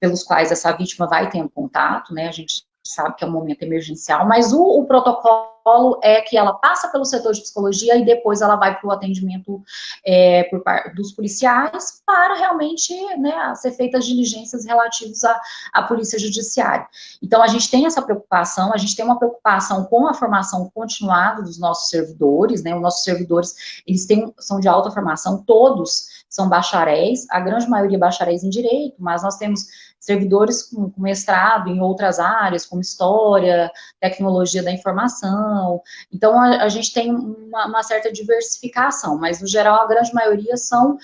Speaker 4: pelos quais essa vítima vai tendo contato, né? A gente sabe que é um momento emergencial, mas o protocolo é que ela passa pelo setor de psicologia e depois ela vai para o atendimento por parte dos policiais para realmente, né, ser feitas diligências relativas à polícia judiciária. Então, a gente tem essa preocupação, a gente tem uma preocupação com a formação continuada dos nossos servidores, né, os nossos servidores, eles são de alta formação, todos são bacharéis, a grande maioria bacharéis em direito, mas nós temos servidores com mestrado em outras áreas, como história, tecnologia da informação. Então, a gente tem uma certa diversificação, mas, no geral, a grande maioria são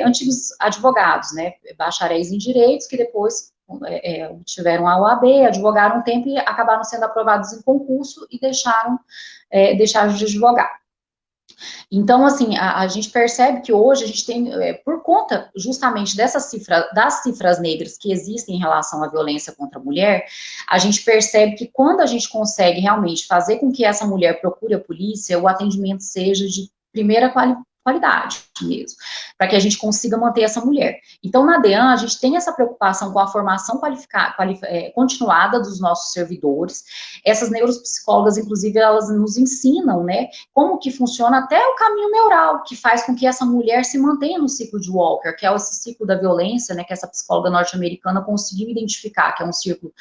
Speaker 4: antigos advogados, né, bacharéis em direitos, que depois tiveram a OAB, advogaram um tempo e acabaram sendo aprovados em concurso e deixaram de advogar. Então, assim, a gente percebe que hoje a gente tem, por conta justamente das cifras negras que existem em relação à violência contra a mulher, a gente percebe que quando a gente consegue realmente fazer com que essa mulher procure a polícia, o atendimento seja de primeira qualidade mesmo, para que a gente consiga manter essa mulher. Então, na DEAN, a gente tem essa preocupação com a formação continuada dos nossos servidores. Essas neuropsicólogas, inclusive, elas nos ensinam, né, como que funciona até o caminho neural, que faz com que essa mulher se mantenha no ciclo de Walker, que é esse ciclo da violência, né, que essa psicóloga norte-americana conseguiu identificar, que é um ciclo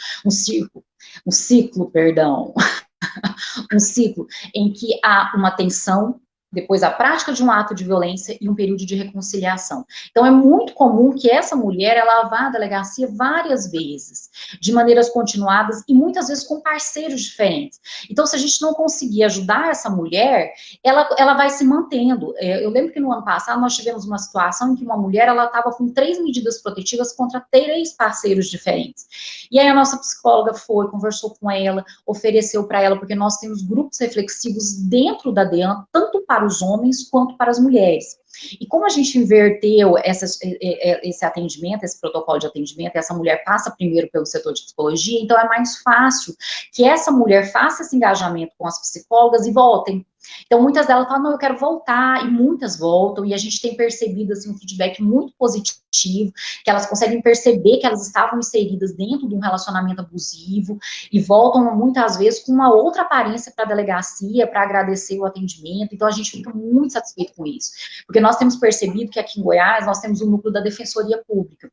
Speaker 4: em que há uma tensão, depois a prática de um ato de violência e um período de reconciliação. Então, é muito comum que essa mulher, ela vá à delegacia várias vezes, de maneiras continuadas e muitas vezes com parceiros diferentes. Então, se a gente não conseguir ajudar essa mulher, ela vai se mantendo. Eu lembro que no ano passado nós tivemos uma situação em que uma mulher, ela estava com 3 medidas protetivas contra 3 parceiros diferentes. E aí a nossa psicóloga foi, conversou com ela, ofereceu para ela, porque nós temos grupos reflexivos dentro da DEAN, tanto para os homens quanto para as mulheres. E como a gente inverteu esse atendimento, esse protocolo de atendimento, essa mulher passa primeiro pelo setor de psicologia, então é mais fácil que essa mulher faça esse engajamento com as psicólogas e voltem. Então, muitas delas falam, não, eu quero voltar, e muitas voltam, e a gente tem percebido, assim, um feedback muito positivo, que elas conseguem perceber que elas estavam inseridas dentro de um relacionamento abusivo, e voltam, muitas vezes, com uma outra aparência para a delegacia, para agradecer o atendimento, então a gente fica muito satisfeito com isso, porque nós temos percebido que aqui em Goiás, nós temos o núcleo da Defensoria Pública,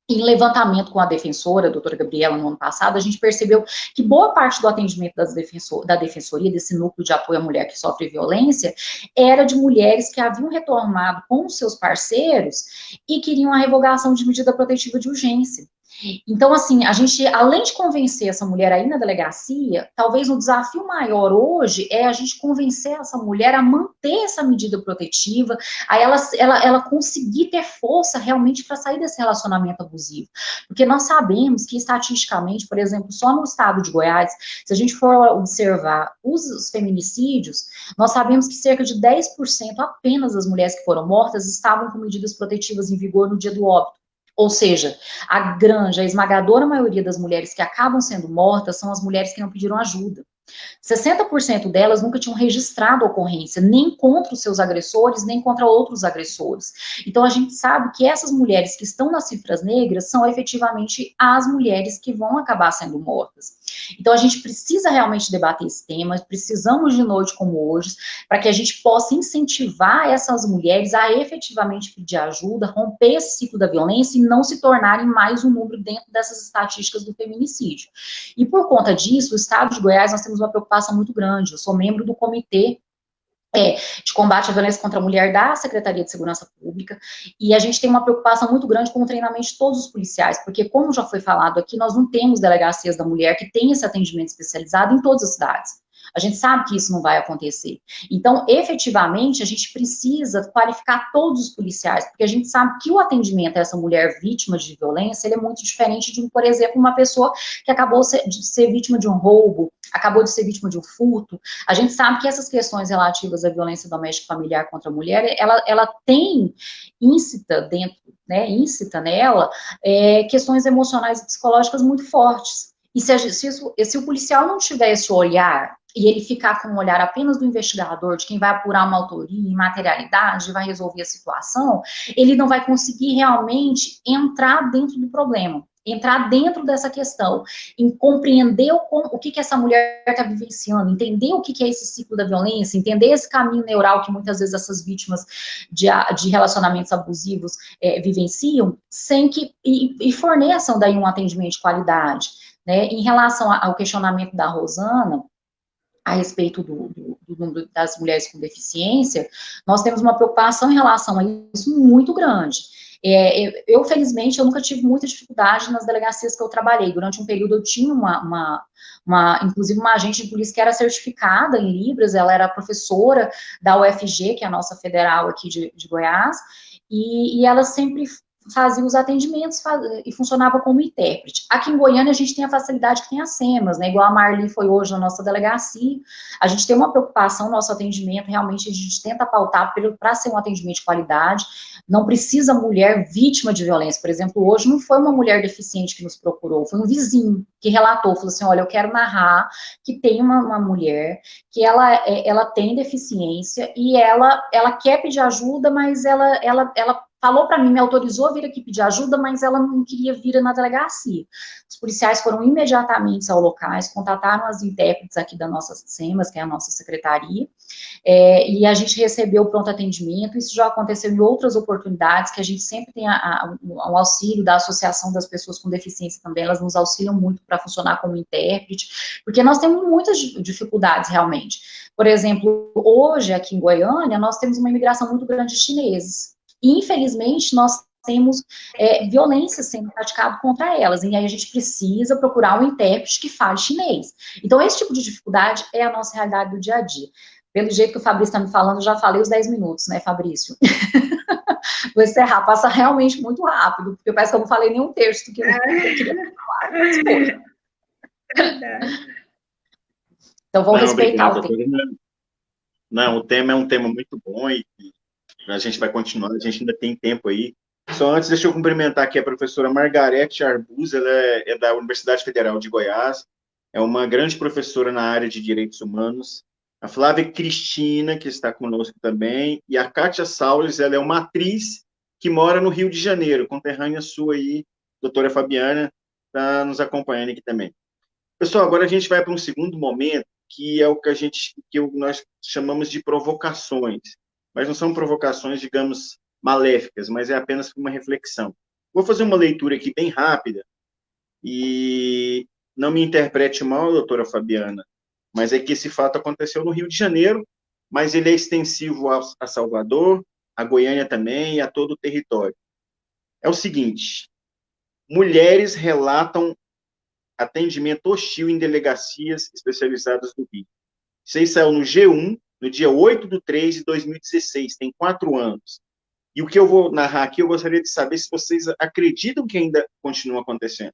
Speaker 4: Em levantamento com a defensora, a doutora Gabriela, no ano passado, a gente percebeu que boa parte do atendimento da defensoria, desse núcleo de apoio à mulher que sofre violência, era de mulheres que haviam retornado com os seus parceiros e queriam a revogação de medida protetiva de urgência. Então, assim, a gente, além de convencer essa mulher a ir na delegacia, talvez o desafio maior hoje é a gente convencer essa mulher a manter essa medida protetiva, a ela conseguir ter força realmente para sair desse relacionamento abusivo. Porque nós sabemos que, estatisticamente, por exemplo, só no estado de Goiás, se a gente for observar os feminicídios, nós sabemos que cerca de 10% apenas das mulheres que foram mortas estavam com medidas protetivas em vigor no dia do óbito. Ou seja, a esmagadora maioria das mulheres que acabam sendo mortas são as mulheres que não pediram ajuda. 60% delas nunca tinham registrado a ocorrência, nem contra os seus agressores, nem contra outros agressores. Então, a gente sabe que essas mulheres que estão nas cifras negras são efetivamente as mulheres que vão acabar sendo mortas. Então, a gente precisa realmente debater esse tema, precisamos de noite como hoje, para que a gente possa incentivar essas mulheres a efetivamente pedir ajuda, romper esse ciclo da violência e não se tornarem mais um número dentro dessas estatísticas do feminicídio. E por conta disso, o estado de Goiás, nós temos uma preocupação muito grande. Eu sou membro do comitê de combate à violência contra a mulher da Secretaria de Segurança Pública, e a gente tem uma preocupação muito grande com o treinamento de todos os policiais, porque, como já foi falado aqui, nós não temos delegacias da mulher que tem esse atendimento especializado em todas as cidades. A gente sabe que isso não vai acontecer. Então, efetivamente, a gente precisa qualificar todos os policiais, porque a gente sabe que o atendimento a essa mulher vítima de violência, ele é muito diferente de, por exemplo, uma pessoa que acabou de ser vítima de um roubo, acabou de ser vítima de um furto. A gente sabe que essas questões relativas à violência doméstica familiar contra a mulher, ela tem íncita nela questões emocionais e psicológicas muito fortes. E se o policial não tiver esse olhar, e ele ficar com o olhar apenas do investigador, de quem vai apurar uma autoria e materialidade, vai resolver a situação, ele não vai conseguir realmente entrar dentro do problema, entrar dentro dessa questão, em compreender o que essa mulher está vivenciando, entender o que é esse ciclo da violência, entender esse caminho neural que muitas vezes essas vítimas de relacionamentos abusivos vivenciam, e forneçam daí um atendimento de qualidade. Né? Em relação ao questionamento da Rosana, a respeito do número das mulheres com deficiência, nós temos uma preocupação em relação a isso muito grande. Eu, felizmente, eu nunca tive muita dificuldade nas delegacias que eu trabalhei. Durante um período, eu tinha inclusive, uma agente de polícia que era certificada em Libras, ela era professora da UFG, que é a nossa federal aqui de Goiás, e ela sempre fazia os atendimentos e funcionava como intérprete. Aqui em Goiânia, a gente tem a facilidade que tem as SEMAS, né? Igual a Marli foi hoje na nossa delegacia. A gente tem uma preocupação no nosso atendimento, realmente a gente tenta pautar para ser um atendimento de qualidade. Não precisa mulher vítima de violência. Por exemplo, hoje não foi uma mulher deficiente que nos procurou, foi um vizinho que relatou, falou assim, olha, eu quero narrar que tem uma mulher que ela tem deficiência e ela quer pedir ajuda, mas ela falou para mim, me autorizou a vir aqui pedir ajuda, mas ela não queria vir na delegacia. Os policiais foram imediatamente ao locais, contataram as intérpretes aqui da nossa SEMAS, que é a nossa secretaria, e a gente recebeu o pronto atendimento. Isso já aconteceu em outras oportunidades, que a gente sempre tem o auxílio da Associação das Pessoas com Deficiência também, elas nos auxiliam muito para funcionar como intérprete, porque nós temos muitas dificuldades, realmente. Por exemplo, hoje, aqui em Goiânia, nós temos uma imigração muito grande de chineses. E, infelizmente, nós temos violência sendo praticada contra elas, e aí a gente precisa procurar um intérprete que fale chinês. Então, esse tipo de dificuldade é a nossa realidade do dia a dia. Pelo jeito que o Fabrício está me falando, eu já falei os 10 minutos, né, Fabrício? Vou encerrar, passa realmente muito rápido, porque parece que eu não falei nenhum texto que eu queria falar. Então, vou respeitar o tempo.
Speaker 1: Não, o tema é um tema muito bom e a gente vai continuar, a gente ainda tem tempo aí. Só antes, deixa eu cumprimentar aqui a professora Margarete Arbuz, ela é da Universidade Federal de Goiás, é uma grande professora na área de Direitos Humanos. A Flávia Cristina, que está conosco também, e a Kátia Saules, ela é uma atriz que mora no Rio de Janeiro, conterrânea sua aí, doutora Fabiana, está nos acompanhando aqui também. Pessoal, agora a gente vai para um segundo momento, que é o que nós chamamos de provocações. Mas não são provocações, digamos, maléficas, mas é apenas uma reflexão. Vou fazer uma leitura aqui bem rápida, e não me interprete mal, doutora Fabiana, mas é que esse fato aconteceu no Rio de Janeiro, mas ele é extensivo a Salvador, a Goiânia também e a todo o território. É o seguinte: mulheres relatam atendimento hostil em delegacias especializadas do Rio. Isso aí saiu no G1, no dia 8/3/2016, tem 4 anos. E o que eu vou narrar aqui, eu gostaria de saber se vocês acreditam que ainda continua acontecendo.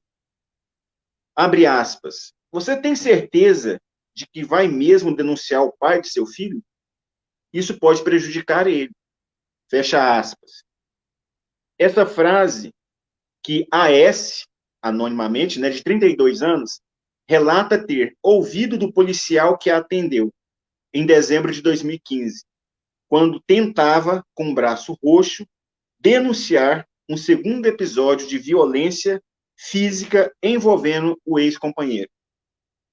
Speaker 1: Abre aspas. Você tem certeza de que vai mesmo denunciar o pai de seu filho? Isso pode prejudicar ele. Fecha aspas. Essa frase que AS, anonimamente, né, de 32 anos, relata ter ouvido do policial que a atendeu em dezembro de 2015, quando tentava, com o braço roxo, denunciar um segundo episódio de violência física envolvendo o ex-companheiro.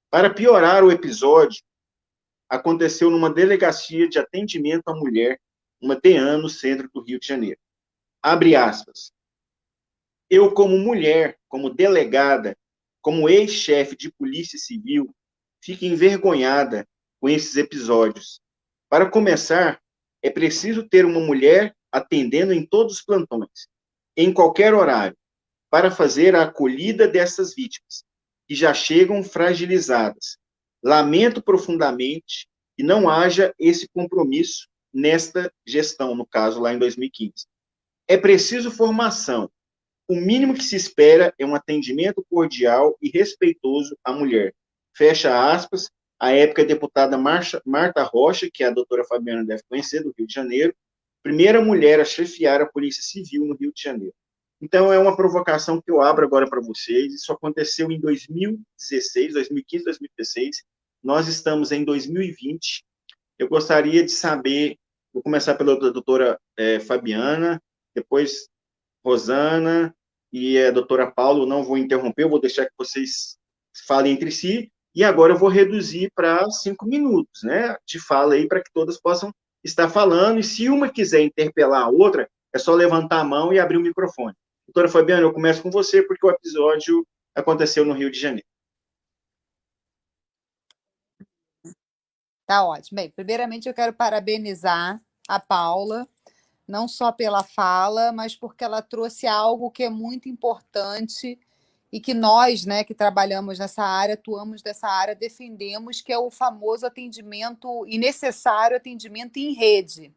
Speaker 1: Para piorar o episódio, aconteceu numa delegacia de atendimento à mulher, uma DEAN, no centro do Rio de Janeiro. Abre aspas. Eu, como mulher, como delegada, como ex-chefe de polícia civil, fico envergonhada com esses episódios. Para começar, é preciso ter uma mulher atendendo em todos os plantões, em qualquer horário, para fazer a acolhida dessas vítimas, que já chegam fragilizadas. Lamento profundamente que não haja esse compromisso nesta gestão, no caso, lá em 2015. É preciso formação. O mínimo que se espera é um atendimento cordial e respeitoso à mulher. Fecha aspas. À época, a deputada Marta Rocha, que a doutora Fabiana deve conhecer, do Rio de Janeiro, primeira mulher a chefiar a Polícia Civil no Rio de Janeiro. Então, é uma provocação que eu abro agora para vocês. Isso aconteceu em 2016, 2015, 2016. Nós estamos em 2020. Eu gostaria de saber, vou começar pela doutora Fabiana, depois Rosana e a doutora Paulo. Não vou interromper, eu vou deixar que vocês falem entre si. E agora eu vou reduzir para 5 minutos, né, de fala aí, para que todas possam estar falando. E se uma quiser interpelar a outra, é só levantar a mão e abrir o microfone. Doutora Fabiana, eu começo com você, porque o episódio aconteceu no Rio de Janeiro.
Speaker 2: Tá ótimo. Bem, primeiramente eu quero parabenizar a Paula, não só pela fala, mas porque ela trouxe algo que é muito importante e que nós, né, que trabalhamos nessa área, atuamos nessa área, defendemos, que é o famoso atendimento e necessário atendimento em rede.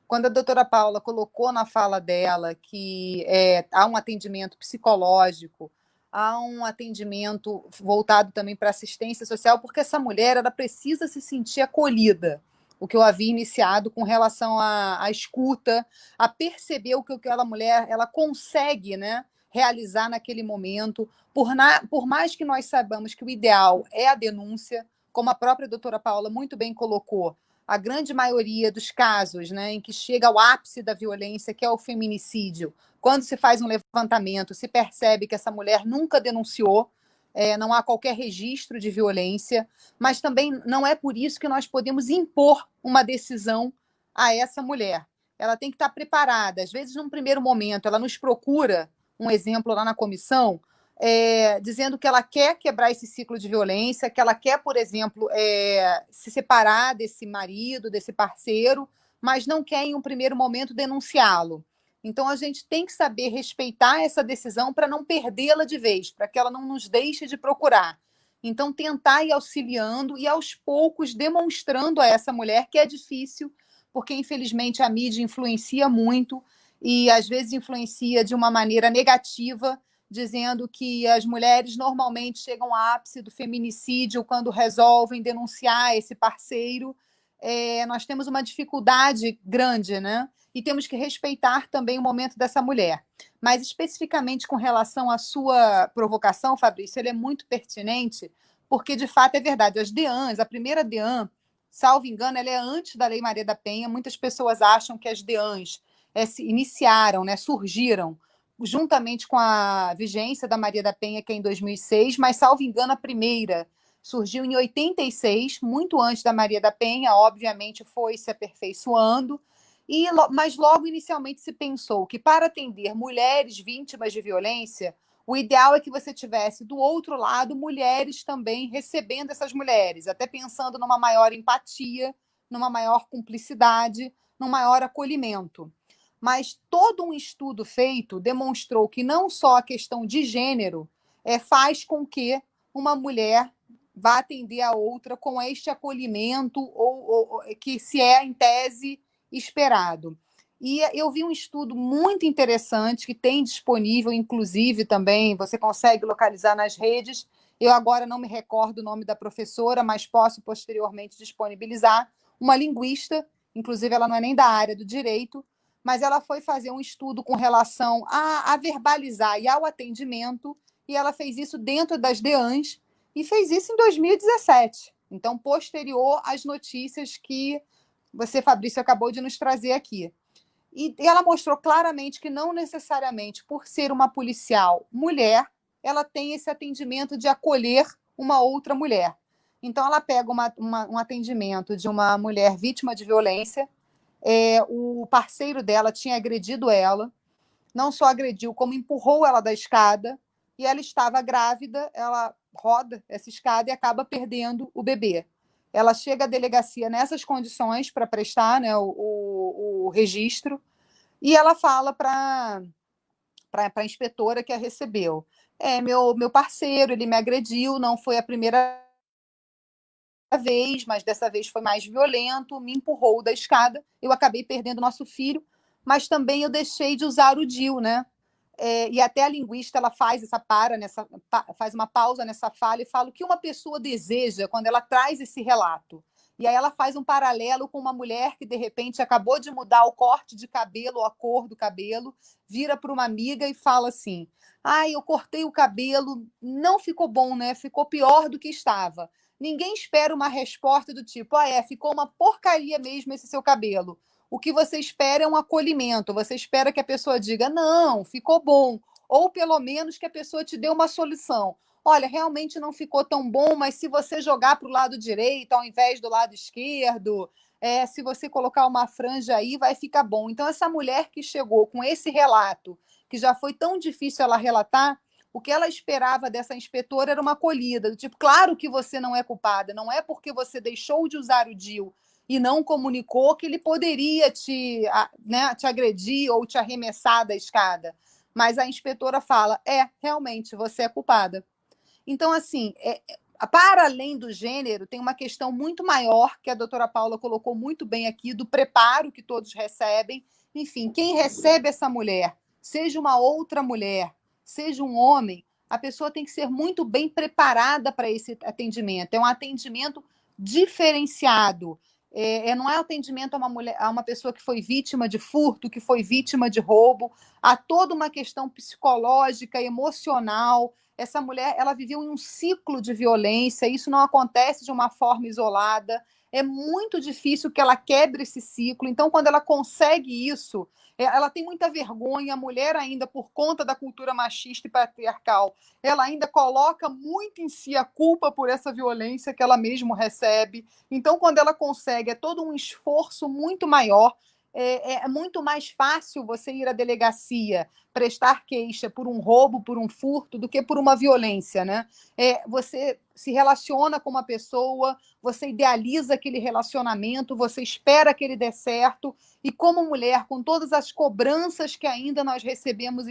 Speaker 2: Quando a doutora Paula colocou na fala dela que há um atendimento psicológico, há um atendimento voltado também para assistência social, porque essa mulher ela precisa se sentir acolhida. O que eu havia iniciado com relação à escuta, a perceber o que aquela mulher ela consegue, né, realizar naquele momento. Por mais que nós saibamos que o ideal é a denúncia, como a própria doutora Paula muito bem colocou, a grande maioria dos casos, né, em que chega ao ápice da violência, que é o feminicídio, quando se faz um levantamento, se percebe que essa mulher nunca denunciou, não há qualquer registro de violência, mas também não é por isso que nós podemos impor uma decisão a essa mulher. Ela tem que estar preparada. Às vezes, num primeiro momento, ela nos procura, um exemplo lá na comissão, dizendo que ela quer quebrar esse ciclo de violência, que ela quer, por exemplo, se separar desse marido, desse parceiro, mas não quer, em um primeiro momento, denunciá-lo. Então, a gente tem que saber respeitar essa decisão para não perdê-la de vez, para que ela não nos deixe de procurar. Então, tentar ir auxiliando e, aos poucos, demonstrando a essa mulher que é difícil, porque, infelizmente, a mídia influencia muito e, às vezes, influencia de uma maneira negativa, dizendo que as mulheres normalmente chegam ao ápice do feminicídio quando resolvem denunciar esse parceiro. Nós temos uma dificuldade grande, né? E temos que respeitar também o momento dessa mulher. Mas, especificamente com relação à sua provocação, Fabrício, ele é muito pertinente, porque, de fato, é verdade. As DEANs, a primeira DEAN, salvo engano, ela é antes da Lei Maria da Penha. Muitas pessoas acham que as DEANs se iniciaram, né, surgiram juntamente com a vigência da Maria da Penha, que é em 2006, mas, salvo engano, a primeira surgiu em 86, muito antes da Maria da Penha, obviamente foi se aperfeiçoando, Mas logo inicialmente se pensou que para atender mulheres vítimas de violência, o ideal é que você tivesse do outro lado mulheres também recebendo essas mulheres, até pensando numa maior empatia, numa maior cumplicidade, num maior acolhimento. Mas todo um estudo feito demonstrou que não só a questão de gênero faz com que uma mulher vá atender a outra com este acolhimento ou que se é, em tese, esperado. E eu vi um estudo muito interessante que tem disponível, inclusive também, você consegue localizar nas redes. Eu agora não me recordo o nome da professora, mas posso posteriormente disponibilizar. Uma linguista, inclusive ela não é nem da área do direito, mas ela foi fazer um estudo com relação a verbalizar e ao atendimento, e ela fez isso dentro das DEANs, e fez isso em 2017. Então, posterior às notícias que você, Fabrício, acabou de nos trazer aqui. E ela mostrou claramente que não necessariamente por ser uma policial mulher, ela tem esse atendimento de acolher uma outra mulher. Então, ela pega um atendimento de uma mulher vítima de violência, o parceiro dela tinha agredido ela, não só agrediu, como empurrou ela da escada, e ela estava grávida, ela roda essa escada e acaba perdendo o bebê. Ela chega à delegacia nessas condições para prestar, né, o registro, e ela fala para a inspetora que a recebeu: meu parceiro, ele me agrediu, não foi a primeira vez, mas dessa vez foi mais violento, me empurrou da escada, eu acabei perdendo nosso filho, mas também eu deixei de usar o DIU, né? E até a linguista ela faz faz uma pausa nessa fala e fala o que uma pessoa deseja quando ela traz esse relato. E aí ela faz um paralelo com uma mulher que, de repente, acabou de mudar o corte de cabelo, a cor do cabelo, vira para uma amiga e fala assim: eu cortei o cabelo, não ficou bom, né? Ficou pior do que estava. Ninguém espera uma resposta do tipo: ficou uma porcaria mesmo esse seu cabelo. O que você espera é um acolhimento, você espera que a pessoa diga: não, ficou bom. Ou pelo menos que a pessoa te dê uma solução. Olha, realmente não ficou tão bom, mas se você jogar para o lado direito ao invés do lado esquerdo, se você colocar uma franja aí, vai ficar bom. Então, essa mulher que chegou com esse relato, que já foi tão difícil ela relatar, o que ela esperava dessa inspetora era uma acolhida, do tipo: claro que você não é culpada, não é porque você deixou de usar o DIU e não comunicou que ele poderia te agredir ou te arremessar da escada. Mas a inspetora fala: realmente, você é culpada. Então, assim, para além do gênero, tem uma questão muito maior que a doutora Paula colocou muito bem aqui, do preparo que todos recebem. Enfim, quem recebe essa mulher, seja uma outra mulher, seja um homem, a pessoa tem que ser muito bem preparada para esse atendimento. É um atendimento diferenciado. Não é atendimento a uma pessoa que foi vítima de furto, que foi vítima de roubo. Há toda uma questão psicológica, emocional. Essa mulher, ela viveu em um ciclo de violência, isso não acontece de uma forma isolada, é muito difícil que ela quebre esse ciclo. Então, quando ela consegue isso, ela tem muita vergonha, a mulher ainda, por conta da cultura machista e patriarcal, ela ainda coloca muito em si a culpa por essa violência que ela mesma recebe. Então, quando ela consegue, é todo um esforço muito maior. É muito mais fácil você ir à delegacia prestar queixa por um roubo, por um furto, do que por uma violência, né? Você se relaciona com uma pessoa, você idealiza aquele relacionamento, você espera que ele dê certo, e como mulher, com todas as cobranças que ainda nós recebemos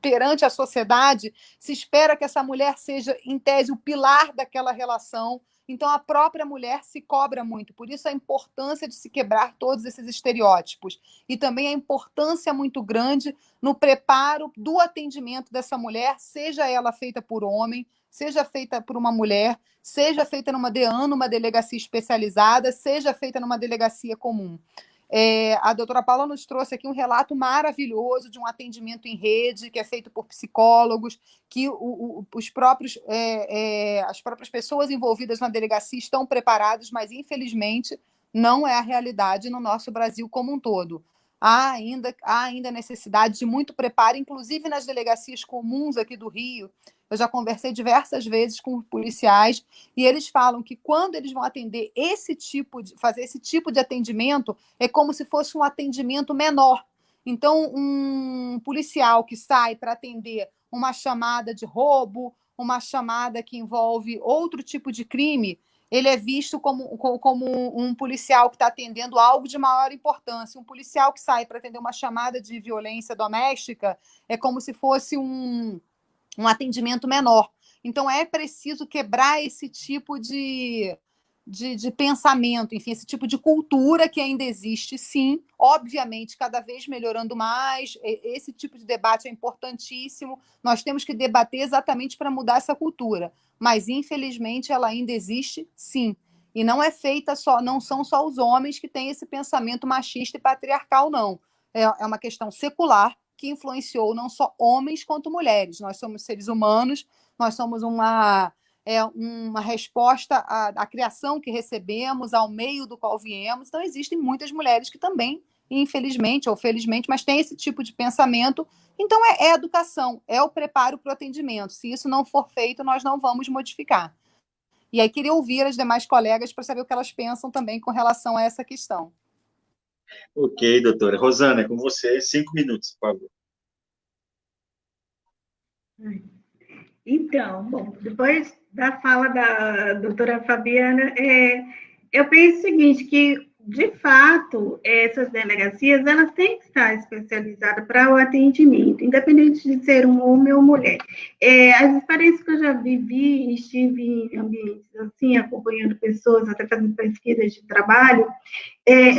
Speaker 2: perante a sociedade, se espera que essa mulher seja, em tese, o pilar daquela relação. Então, a própria mulher se cobra muito. Por isso, a importância de se quebrar todos esses estereótipos. E também a importância muito grande no preparo do atendimento dessa mulher, seja ela feita por homem, seja feita por uma mulher, seja feita numa DEAN, numa delegacia especializada, seja feita numa delegacia comum. A doutora Paula nos trouxe aqui um relato maravilhoso de um atendimento em rede, que é feito por psicólogos, que as próprias pessoas envolvidas na delegacia estão preparadas, mas, infelizmente, não é a realidade no nosso Brasil como um todo. Há ainda necessidade de muito preparo, inclusive nas delegacias comuns aqui do Rio. Eu já conversei diversas vezes com policiais e eles falam que quando eles vão atender fazer esse tipo de atendimento, é como se fosse um atendimento menor. Então, um policial que sai para atender uma chamada de roubo, uma chamada que envolve outro tipo de crime, ele é visto como um policial que está atendendo algo de maior importância. Um policial que sai para atender uma chamada de violência doméstica é como se fosse um atendimento menor. Então, é preciso quebrar esse tipo de pensamento, enfim, esse tipo de cultura que ainda existe, sim, obviamente, cada vez melhorando mais. Esse tipo de debate é importantíssimo. Nós temos que debater exatamente para mudar essa cultura, mas, infelizmente, ela ainda existe, sim. E não é feita não são só os homens que têm esse pensamento machista e patriarcal, não. É uma questão secular, que influenciou não só homens quanto mulheres. Nós somos seres humanos, nós somos uma resposta à criação que recebemos, ao meio do qual viemos. Então, existem muitas mulheres que também, infelizmente ou felizmente, mas têm esse tipo de pensamento. Então, é educação, é o preparo para o atendimento. Se isso não for feito, nós não vamos modificar. E aí, queria ouvir as demais colegas para saber o que elas pensam também com relação a essa questão.
Speaker 1: Ok, doutora. Rosana, é com você, 5 minutos, por favor.
Speaker 3: Então, bom, depois da fala da doutora Fabiana, eu penso o seguinte, que, de fato, essas delegacias, elas têm que estar especializadas para o atendimento, independente de ser um homem ou mulher. As experiências que eu já vivi, estive em ambientes assim, acompanhando pessoas, até fazendo pesquisas de trabalho,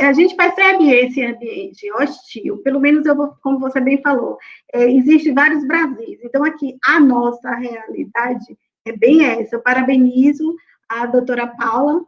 Speaker 3: a gente percebe esse ambiente hostil, pelo menos como você bem falou, existem vários Brasis, então aqui a nossa realidade é bem essa. Eu parabenizo a doutora Paula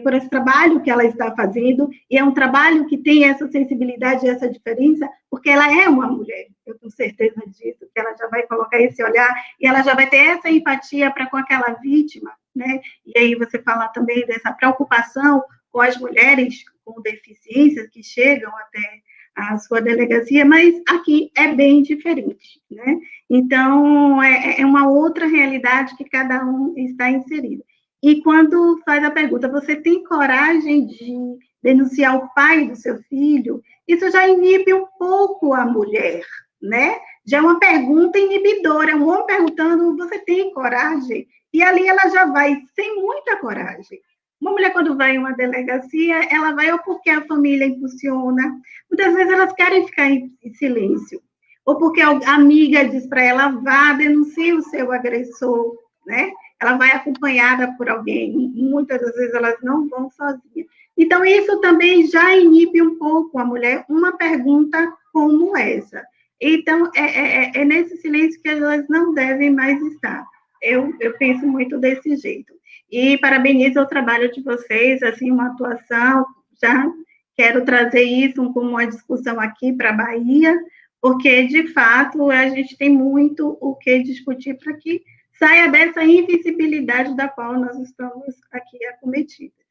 Speaker 3: por esse trabalho que ela está fazendo, e é um trabalho que tem essa sensibilidade, essa diferença, porque ela é uma mulher, eu tenho certeza disso, que ela já vai colocar esse olhar, e ela já vai ter essa empatia para com aquela vítima, né? E aí você fala também dessa preocupação com as mulheres com deficiências que chegam até a sua delegacia, mas aqui é bem diferente, né? Então, é uma outra realidade que cada um está inserido. E quando faz a pergunta, você tem coragem de denunciar o pai do seu filho? Isso já inibe um pouco a mulher, né? Já é uma pergunta inibidora, um homem perguntando, você tem coragem? E ali ela já vai sem muita coragem. Uma mulher, quando vai em uma delegacia, ela vai ou porque a família impulsiona, muitas vezes elas querem ficar em silêncio, ou porque a amiga diz para ela, vá, denuncie o seu agressor, né? Ela vai acompanhada por alguém, muitas das vezes elas não vão sozinhas. Então, isso também já inibe um pouco a mulher, uma pergunta como essa. Então, é nesse silêncio que elas não devem mais estar. Eu penso muito desse jeito. E parabenizo o trabalho de vocês, assim, uma atuação, já quero trazer isso como uma discussão aqui para a Bahia, porque, de fato, a gente tem muito o que discutir para que saia dessa invisibilidade da qual nós estamos aqui acometidas.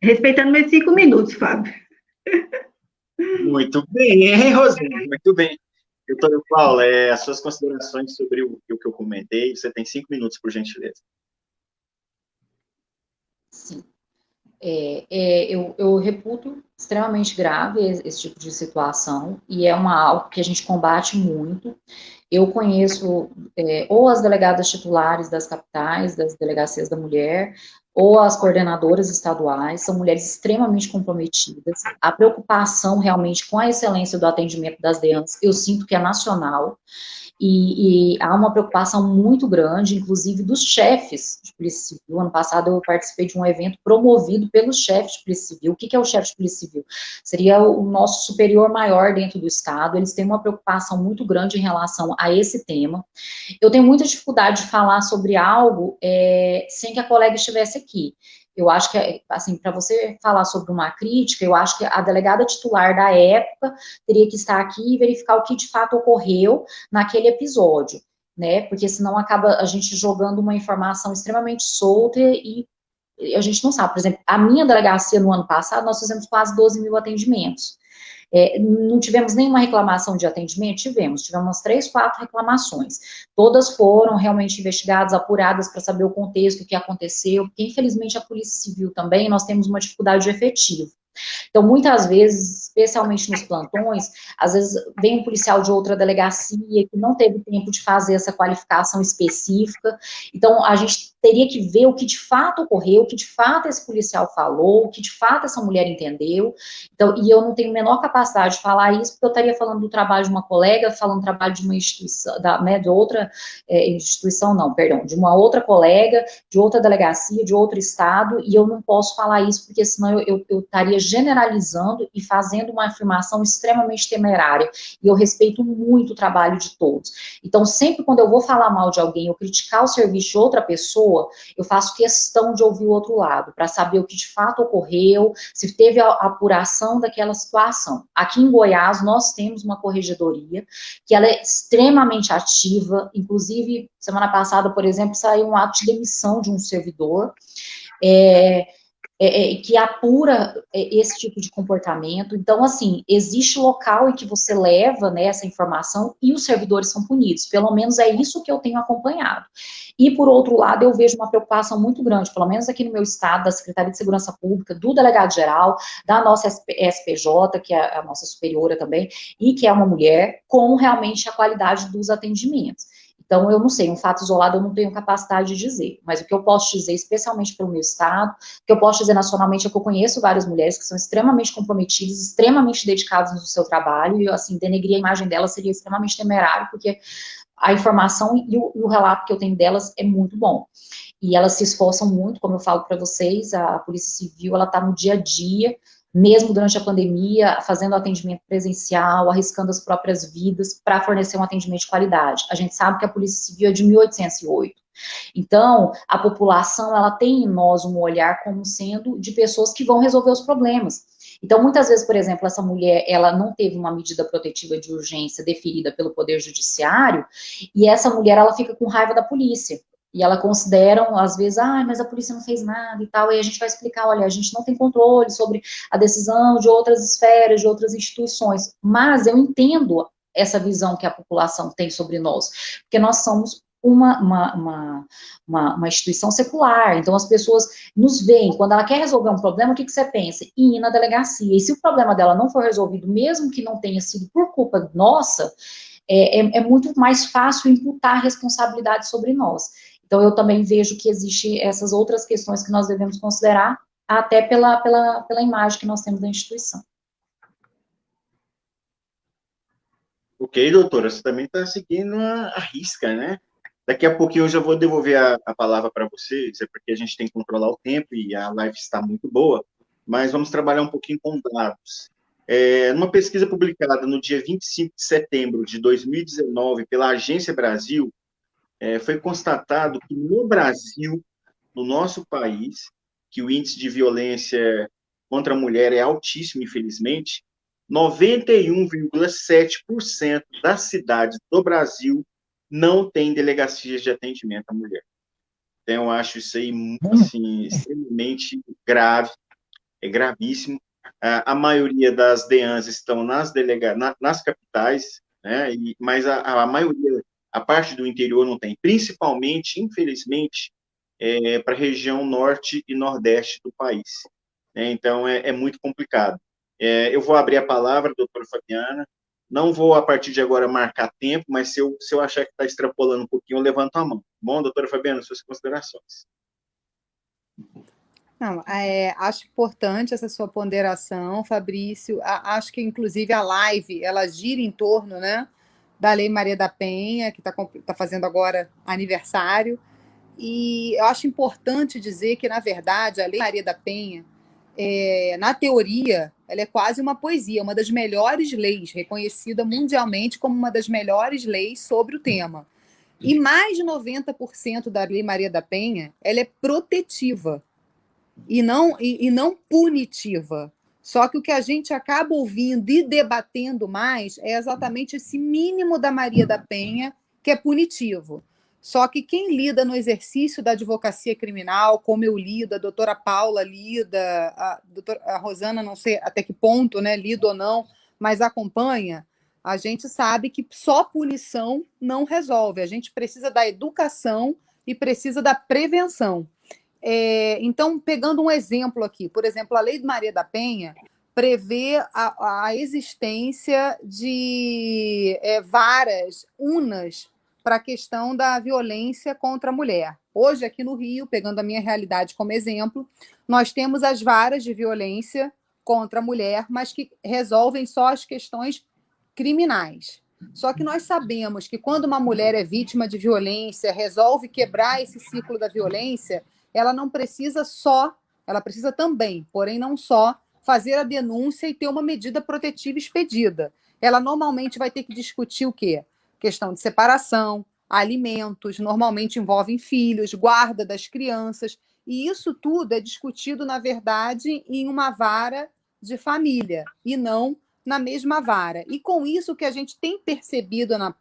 Speaker 3: Respeitando meus 5 minutos, Fábio.
Speaker 1: Muito bem, hein, Rosana? Muito bem. Doutora Paula, as suas considerações sobre o que eu comentei, você tem 5 minutos, por gentileza.
Speaker 4: Sim. Eu reputo extremamente grave esse tipo de situação, e é algo que a gente combate muito. Eu conheço ou as delegadas titulares das capitais, das delegacias da mulher, ou as coordenadoras estaduais, são mulheres extremamente comprometidas. A preocupação realmente com a excelência do atendimento das DEANs, eu sinto que é nacional, e há uma preocupação muito grande, inclusive dos chefes de Polícia Civil. Ano passado eu participei de um evento promovido pelos chefes de Polícia Civil. O que é o chefe de Polícia Civil? Seria o nosso superior maior dentro do Estado. Eles têm uma preocupação muito grande em relação a esse tema. Eu tenho muita dificuldade de falar sobre algo sem que a colega estivesse aqui. Eu acho que, assim, para você falar sobre uma crítica, eu acho que a delegada titular da época teria que estar aqui e verificar o que de fato ocorreu naquele episódio, né? Porque senão acaba a gente jogando uma informação extremamente solta e a gente não sabe. Por exemplo, a minha delegacia no ano passado, nós fizemos quase 12 mil atendimentos. Não tivemos nenhuma reclamação de atendimento? Tivemos umas 3, 4 reclamações. Todas foram realmente investigadas, apuradas para saber o contexto, o que aconteceu, porque infelizmente a Polícia Civil também, nós temos uma dificuldade efetiva. Então, muitas vezes, especialmente nos plantões, às vezes vem um policial de outra delegacia que não teve tempo de fazer essa qualificação específica, então a gente teria que ver o que de fato ocorreu, o que de fato esse policial falou, o que de fato essa mulher entendeu, então, e eu não tenho a menor capacidade de falar isso, porque eu estaria falando do trabalho de uma colega, falando do trabalho de uma instituição, de outra instituição, não, perdão, de uma outra colega, de outra delegacia, de outro estado, e eu não posso falar isso, porque senão eu estaria generalizando e fazendo uma afirmação extremamente temerária, e eu respeito muito o trabalho de todos. Então, sempre quando eu vou falar mal de alguém, ou criticar o serviço de outra pessoa, eu faço questão de ouvir o outro lado, para saber o que de fato ocorreu, se teve a apuração daquela situação. Aqui em Goiás, nós temos uma corregedoria, que ela é extremamente ativa, inclusive, semana passada, por exemplo, saiu um ato de demissão de um servidor, que apura esse tipo de comportamento. Então, assim, existe local em que você leva, né, essa informação e os servidores são punidos. Pelo menos é isso que eu tenho acompanhado. E, por outro lado, eu vejo uma preocupação muito grande, pelo menos aqui no meu estado, da Secretaria de Segurança Pública, do delegado-geral, da nossa SPJ, que é a nossa superiora também, e que é uma mulher, com realmente a qualidade dos atendimentos. Então, eu não sei, um fato isolado eu não tenho capacidade de dizer, mas o que eu posso dizer, especialmente pelo meu estado, o que eu posso dizer nacionalmente é que eu conheço várias mulheres que são extremamente comprometidas, extremamente dedicadas no seu trabalho, e, assim, denegrir a imagem delas seria extremamente temerário, porque a informação e o relato que eu tenho delas é muito bom. E elas se esforçam muito, como eu falo para vocês, a Polícia Civil, ela está no dia a dia, mesmo durante a pandemia, fazendo atendimento presencial, arriscando as próprias vidas para fornecer um atendimento de qualidade. A gente sabe que a Polícia Civil é de 1808. Então, a população, ela tem em nós um olhar como sendo de pessoas que vão resolver os problemas. Então, muitas vezes, por exemplo, essa mulher, ela não teve uma medida protetiva de urgência deferida pelo Poder Judiciário, e essa mulher, ela fica com raiva da polícia. E ela considera, às vezes, mas a polícia não fez nada e tal, e a gente vai explicar, olha, a gente não tem controle sobre a decisão de outras esferas, de outras instituições, mas eu entendo essa visão que a população tem sobre nós, porque nós somos uma instituição secular, então as pessoas nos veem, quando ela quer resolver um problema, o que você pensa? Ir na delegacia, e se o problema dela não for resolvido, mesmo que não tenha sido por culpa nossa, é muito mais fácil imputar a responsabilidade sobre nós. Então, eu também vejo que existem essas outras questões que nós devemos considerar, até pela imagem que nós temos da instituição.
Speaker 1: Ok, doutora, você também está seguindo a risca, né? Daqui a pouquinho eu já vou devolver a palavra para você, isso é porque a gente tem que controlar o tempo e a live está muito boa, mas vamos trabalhar um pouquinho com dados. Numa pesquisa publicada no dia 25 de setembro de 2019 pela Agência Brasil, foi constatado que no Brasil, no nosso país, que o índice de violência contra a mulher é altíssimo, infelizmente, 91,7% das cidades do Brasil não tem delegacias de atendimento à mulher. Então, eu acho isso aí, assim, extremamente grave, é gravíssimo. A maioria das DEANs estão nas capitais, né? Mas a maioria, a parte do interior não tem, principalmente, infelizmente, para a região norte e nordeste do país. Então, é muito complicado. Eu vou abrir a palavra, doutora Fabiana. Não vou, a partir de agora, marcar tempo, mas se eu achar que está extrapolando um pouquinho, eu levanto a mão. Bom, doutora Fabiana, suas considerações.
Speaker 2: Não, acho importante essa sua ponderação, Fabrício. Acho que, inclusive, a live, ela gira em torno, né, da Lei Maria da Penha, que tá fazendo agora aniversário. E eu acho importante dizer que, na verdade, a Lei Maria da Penha, na teoria, ela é quase uma poesia, uma das melhores leis, reconhecida mundialmente como uma das melhores leis sobre o tema. E mais de 90% da Lei Maria da Penha, ela é protetiva e não punitiva. Só que o que a gente acaba ouvindo e debatendo mais é exatamente esse mínimo da Maria da Penha, que é punitivo. Só que quem lida no exercício da advocacia criminal, como eu lido, a doutora Paula lida, a Rosana, não sei até que ponto, né, lida ou não, mas acompanha, a gente sabe que só punição não resolve. A gente precisa da educação e precisa da prevenção. Então, pegando um exemplo aqui, por exemplo, a Lei de Maria da Penha prevê a existência de varas unas para a questão da violência contra a mulher. Hoje, aqui no Rio, pegando a minha realidade como exemplo, nós temos as varas de violência contra a mulher, mas que resolvem só as questões criminais. Só que nós sabemos que quando uma mulher é vítima de violência, resolve quebrar esse ciclo da violência, ela não precisa só, ela precisa também, porém não só, fazer a denúncia e ter uma medida protetiva expedida. Ela normalmente vai ter que discutir o quê? Questão de separação, alimentos, normalmente envolvem filhos, guarda das crianças, e isso tudo é discutido, na verdade, em uma vara de família, e não na mesma vara. E com isso, o que a gente tem percebido na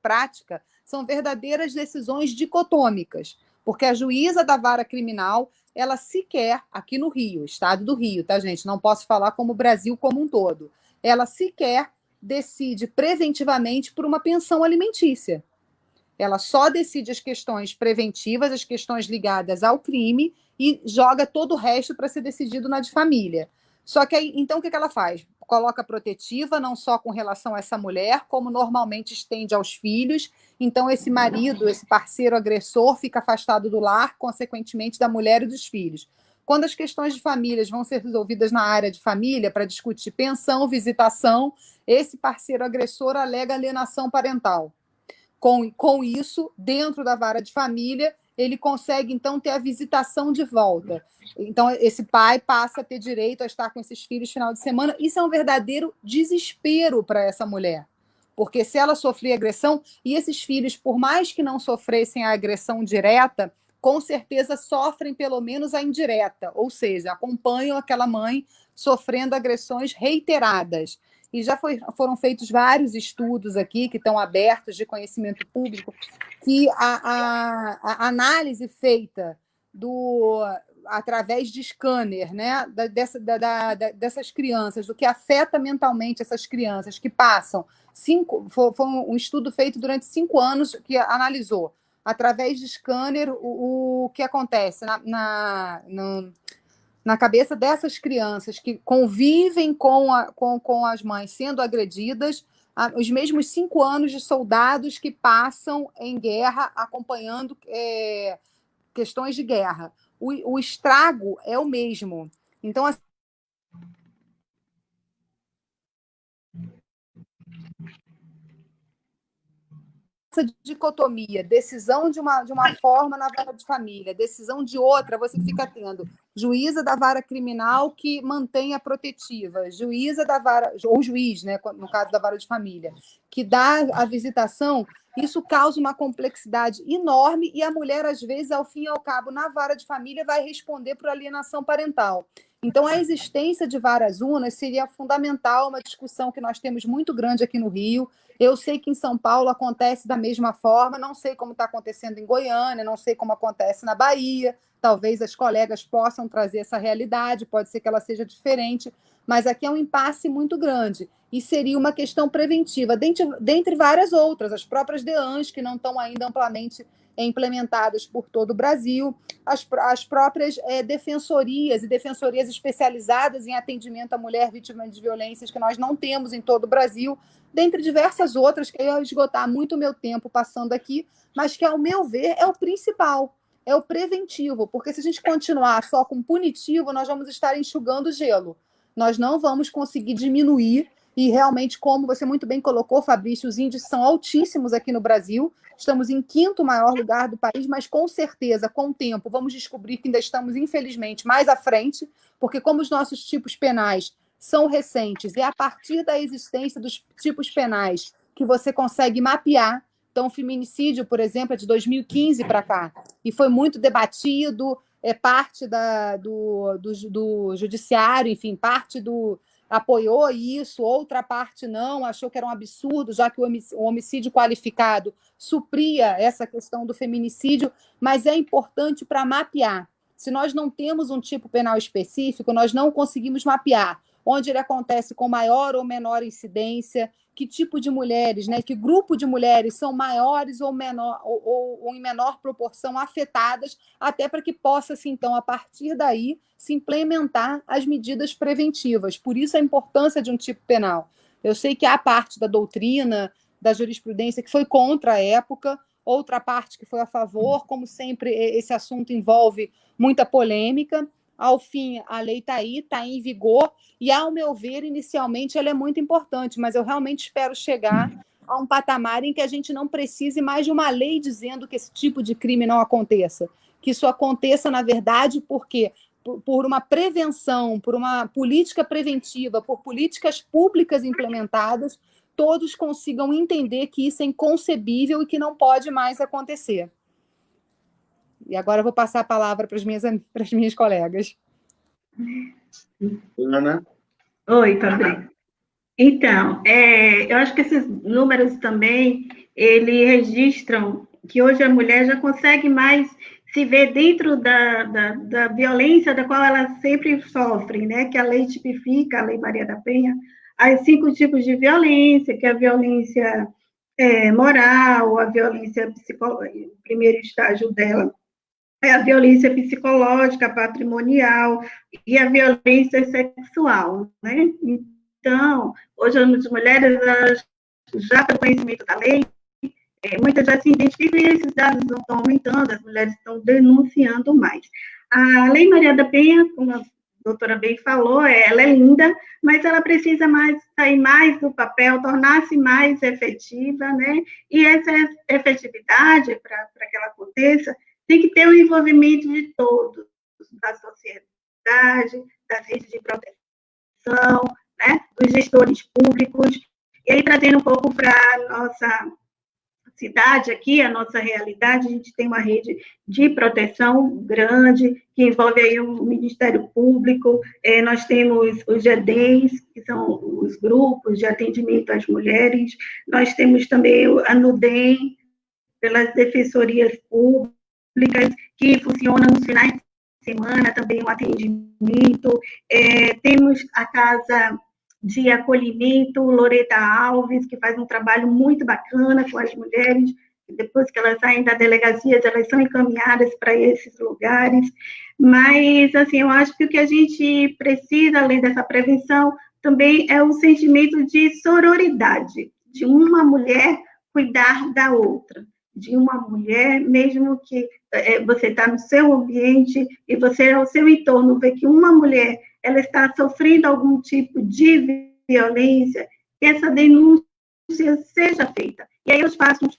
Speaker 2: prática são verdadeiras decisões dicotômicas, porque a juíza da vara criminal, ela sequer, aqui no Rio, estado do Rio, tá, gente? Não posso falar como o Brasil como um todo. Ela sequer decide preventivamente por uma pensão alimentícia. Ela só decide as questões preventivas, as questões ligadas ao crime, e joga todo o resto para ser decidido na de família. Só que aí, então, o que ela faz? Coloca protetiva, não só com relação a essa mulher, como normalmente estende aos filhos. Então, esse marido, esse parceiro agressor, fica afastado do lar, consequentemente, da mulher e dos filhos. Quando as questões de famílias vão ser resolvidas na área de família, para discutir pensão, visitação, esse parceiro agressor alega alienação parental. Com isso, dentro da vara de família, ele consegue, então, ter a visitação de volta. Então, esse pai passa a ter direito a estar com esses filhos no final de semana. Isso é um verdadeiro desespero para essa mulher. Porque se ela sofrer agressão, e esses filhos, por mais que não sofressem a agressão direta, com certeza sofrem pelo menos a indireta, ou seja, acompanham aquela mãe sofrendo agressões reiteradas. E já foram feitos vários estudos aqui, que estão abertos de conhecimento público, que a análise feita através de scanner, né, dessas crianças, do que afeta mentalmente essas crianças que passam foi um estudo feito durante 5 anos que analisou, através de scanner, o que acontece na cabeça dessas crianças que convivem com as mães sendo agredidas, os mesmos 5 anos de soldados que passam em guerra acompanhando questões de guerra. O estrago é o mesmo. Então, essa dicotomia, decisão de uma forma na vara de família, decisão de outra, você fica tendo juíza da vara criminal que mantém a protetiva, juíza da vara, ou juiz, né, no caso da vara de família, que dá a visitação. Isso causa uma complexidade enorme e a mulher, às vezes, ao fim e ao cabo, na vara de família, vai responder por alienação parental. Então, a existência de varas unas seria fundamental, uma discussão que nós temos muito grande aqui no Rio. Eu sei que em São Paulo acontece da mesma forma, não sei como está acontecendo em Goiânia, não sei como acontece na Bahia, talvez as colegas possam trazer essa realidade, pode ser que ela seja diferente, mas aqui é um impasse muito grande, e seria uma questão preventiva, dentre várias outras, as próprias DEANs, que não estão ainda amplamente implementadas por todo o Brasil, as próprias defensorias e defensorias especializadas em atendimento à mulher vítima de violências, que nós não temos em todo o Brasil, dentre diversas outras, que eu ia esgotar muito o meu tempo passando aqui, mas que, ao meu ver, é o principal, é o preventivo, porque se a gente continuar só com punitivo, nós vamos estar enxugando gelo. Nós não vamos conseguir diminuir, e realmente, como você muito bem colocou, Fabrício, os índices são altíssimos aqui no Brasil, estamos em 5º maior lugar do país, mas com certeza, com o tempo, vamos descobrir que ainda estamos, infelizmente, mais à frente, porque como os nossos tipos penais são recentes, e é a partir da existência dos tipos penais que você consegue mapear. Então, o feminicídio, por exemplo, é de 2015 para cá, e foi muito debatido, parte do judiciário, enfim, parte apoiou isso, outra parte não, achou que era um absurdo, já que o homicídio qualificado supria essa questão do feminicídio, mas é importante para mapear. Se nós não temos um tipo penal específico, nós não conseguimos mapear onde ele acontece com maior ou menor incidência, que tipo de mulheres, né, que grupo de mulheres são maiores ou, menor, ou em menor proporção afetadas, até para que possa-se, então, a partir daí, se implementar as medidas preventivas. Por isso a importância de um tipo penal. Eu sei que há parte da doutrina, da jurisprudência que foi contra a época, outra parte que foi a favor, como sempre esse assunto envolve muita polêmica. Ao fim, a lei está aí, está em vigor, e, ao meu ver, inicialmente, ela é muito importante, mas eu realmente espero chegar a um patamar em que a gente não precise mais de uma lei dizendo que esse tipo de crime não aconteça. Que isso aconteça, na verdade, porque por uma prevenção, por uma política preventiva, por políticas públicas implementadas, todos consigam entender que isso é inconcebível e que não pode mais acontecer. E agora eu vou passar a palavra para as minhas colegas.
Speaker 1: Ana?
Speaker 3: Oi, Fabrício. Então, eu acho que esses números também, eles registram que hoje a mulher já consegue mais se ver dentro da violência da qual ela sempre sofre, né? Que a lei tipifica, a Lei Maria da Penha, as 5 tipos de violência, que é a violência moral, a violência psicológica, o primeiro estágio dela é a violência psicológica, patrimonial e a violência sexual, né? Então, hoje as mulheres, elas, já pelo conhecimento da lei, muitas já se identificam e esses dados estão aumentando, as mulheres estão denunciando mais. A Lei Maria da Penha, como a doutora bem falou, ela é linda, mas ela precisa sair mais do papel, tornar-se mais efetiva, né? E essa efetividade, para que ela aconteça, tem que ter o envolvimento de todos, da sociedade, das redes de proteção, né, dos gestores públicos, e aí trazendo um pouco para a nossa cidade aqui, a nossa realidade, a gente tem uma rede de proteção grande, que envolve aí o Ministério Público, nós temos os GEDENs, que são os grupos de atendimento às mulheres, nós temos também a NUDEM, pelas defensorias públicas, que funciona nos finais de semana, também o atendimento, temos a Casa de Acolhimento Loreta Alves, que faz um trabalho muito bacana com as mulheres, depois que elas saem da delegacia, elas são encaminhadas para esses lugares, mas, assim, eu acho que o que a gente precisa, além dessa prevenção, também é o sentimento de sororidade, de uma mulher cuidar da outra, de uma mulher, mesmo que você está no seu ambiente e você, ao seu entorno, vê que uma mulher ela está sofrendo algum tipo de violência, que essa denúncia seja feita. E aí eu faço um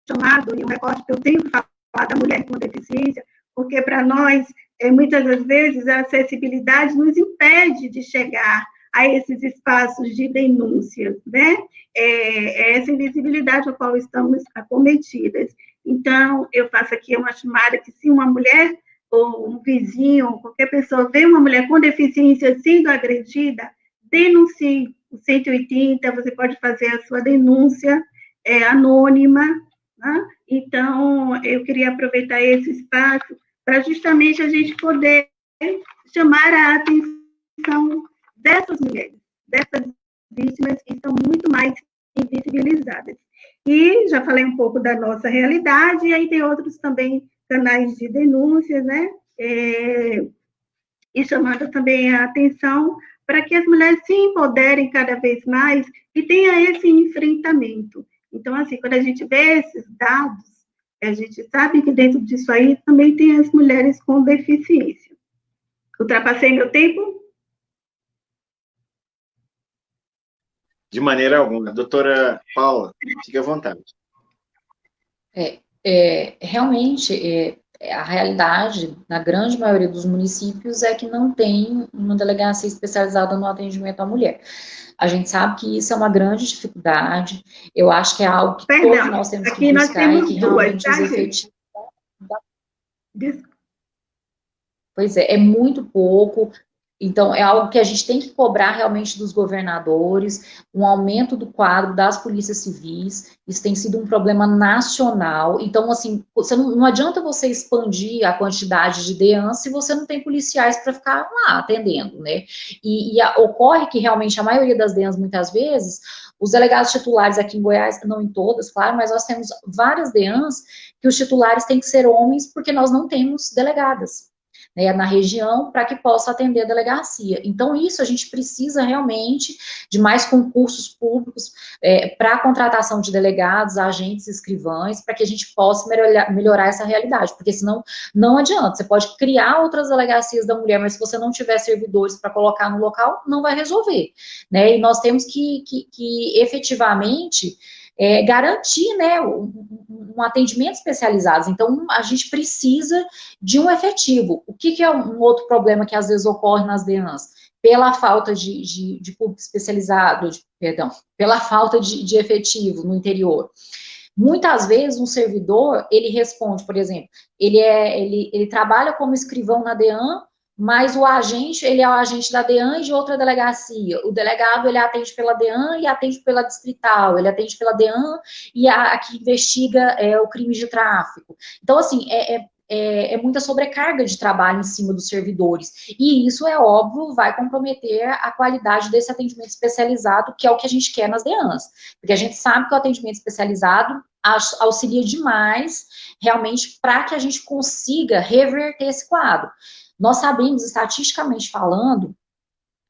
Speaker 3: chamado e um recorte que eu tenho que falar da mulher com deficiência, porque para nós, muitas das vezes, a acessibilidade nos impede de chegar a esses espaços de denúncia, né? Essa invisibilidade a qual estamos acometidas. Então, eu faço aqui uma chamada que se uma mulher ou um vizinho, ou qualquer pessoa vê uma mulher com deficiência sendo agredida, denuncie o 180, você pode fazer a sua denúncia anônima, né? Então, eu queria aproveitar esse espaço para justamente a gente poder chamar a atenção dessas mulheres, dessas vítimas que estão muito mais invisibilizadas. E já falei um pouco da nossa realidade, e aí tem outros também canais de denúncias, né? E chamando também a atenção para que as mulheres se empoderem cada vez mais e tenha esse enfrentamento. Então, assim, quando a gente vê esses dados, a gente sabe que dentro disso aí também tem as mulheres com deficiência. Ultrapassei meu tempo?
Speaker 1: De maneira alguma. Doutora Paula, fique à vontade.
Speaker 4: Realmente, a realidade, na grande maioria dos municípios, é que não tem uma delegacia especializada no atendimento à mulher. A gente sabe que isso é uma grande dificuldade, eu acho que é algo que todos nós temos que buscar e que realmente os efetivos... Pois é muito pouco, Então, é algo que a gente tem que cobrar realmente dos governadores, um aumento do quadro das polícias civis, isso tem sido um problema nacional. Então, assim, não adianta você expandir a quantidade de DEANs se você não tem policiais para ficar lá atendendo, né? Ocorre que realmente a maioria das DEANs, muitas vezes, os delegados titulares aqui em Goiás, não em todas, claro, mas nós temos várias DEANs que os titulares têm que ser homens porque nós não temos delegadas, né, na região, para que possa atender a delegacia. Então, isso a gente precisa realmente de mais concursos públicos para a contratação de delegados, agentes, escrivães, para que a gente possa melhorar essa realidade, porque senão não adianta. Você pode criar outras delegacias da mulher, mas se você não tiver servidores para colocar no local, não vai resolver, né? E nós temos que efetivamente garantir, né, um atendimento especializado. Então, a gente precisa de um efetivo. O que é um outro problema que às vezes ocorre nas DEANs? Pela falta de público especializado, perdão, pela falta de efetivo no interior. Muitas vezes um servidor, ele responde, por exemplo, ele trabalha como escrivão na DEAN, mas o agente, ele é o agente da DEAN e de outra delegacia. O delegado, ele atende pela DEAN e atende pela distrital. Ele atende pela DEAN e a que investiga o crime de tráfico. Então, assim, é muita sobrecarga de trabalho em cima dos servidores. E isso, é óbvio, vai comprometer a qualidade desse atendimento especializado, que é o que a gente quer nas DEANs. Porque a gente sabe que o atendimento especializado auxilia demais, realmente, para que a gente consiga reverter esse quadro. Nós sabemos, estatisticamente falando,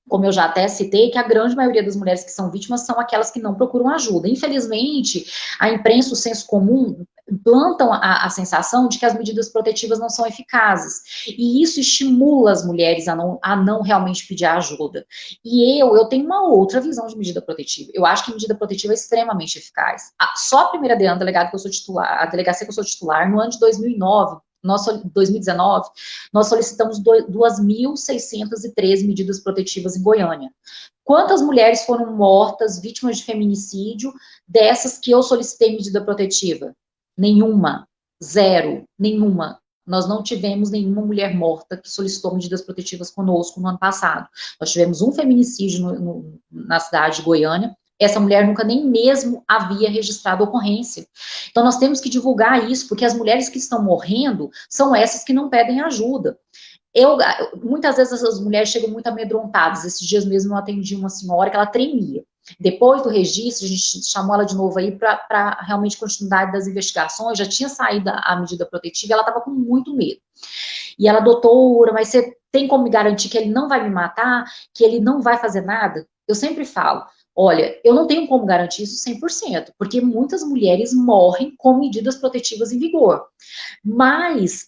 Speaker 4: como eu já até citei, que a grande maioria das mulheres que são vítimas são aquelas que não procuram ajuda. Infelizmente, a imprensa, o senso comum, plantam a sensação de que as medidas protetivas não são eficazes. E isso estimula as mulheres a não realmente pedir ajuda. E eu tenho uma outra visão de medida protetiva. Eu acho que a medida protetiva é extremamente eficaz. Só a primeira DEAN, delegada que eu sou titular, a delegacia que eu sou titular, no ano de 2009, 2019, nós solicitamos 2.613 medidas protetivas em Goiânia. Quantas mulheres foram mortas, vítimas de feminicídio, dessas que eu solicitei medida protetiva? Nenhuma. Zero. Nenhuma. Nós não tivemos nenhuma mulher morta que solicitou medidas protetivas conosco no ano passado. Nós tivemos um feminicídio na cidade de Goiânia. Essa mulher nunca nem mesmo havia registrado ocorrência. Então, nós temos que divulgar isso, porque as mulheres que estão morrendo são essas que não pedem ajuda. Muitas vezes essas mulheres chegam muito amedrontadas. Esses dias mesmo eu atendi uma senhora que ela tremia. Depois do registro, a gente chamou ela de novo aí para realmente continuidade das investigações, já tinha saído a medida protetiva, ela estava com muito medo. E ela, doutora, mas você tem como me garantir que ele não vai me matar, que ele não vai fazer nada? Eu sempre falo, olha, eu não tenho como garantir isso 100%, porque muitas mulheres morrem com medidas protetivas em vigor, mas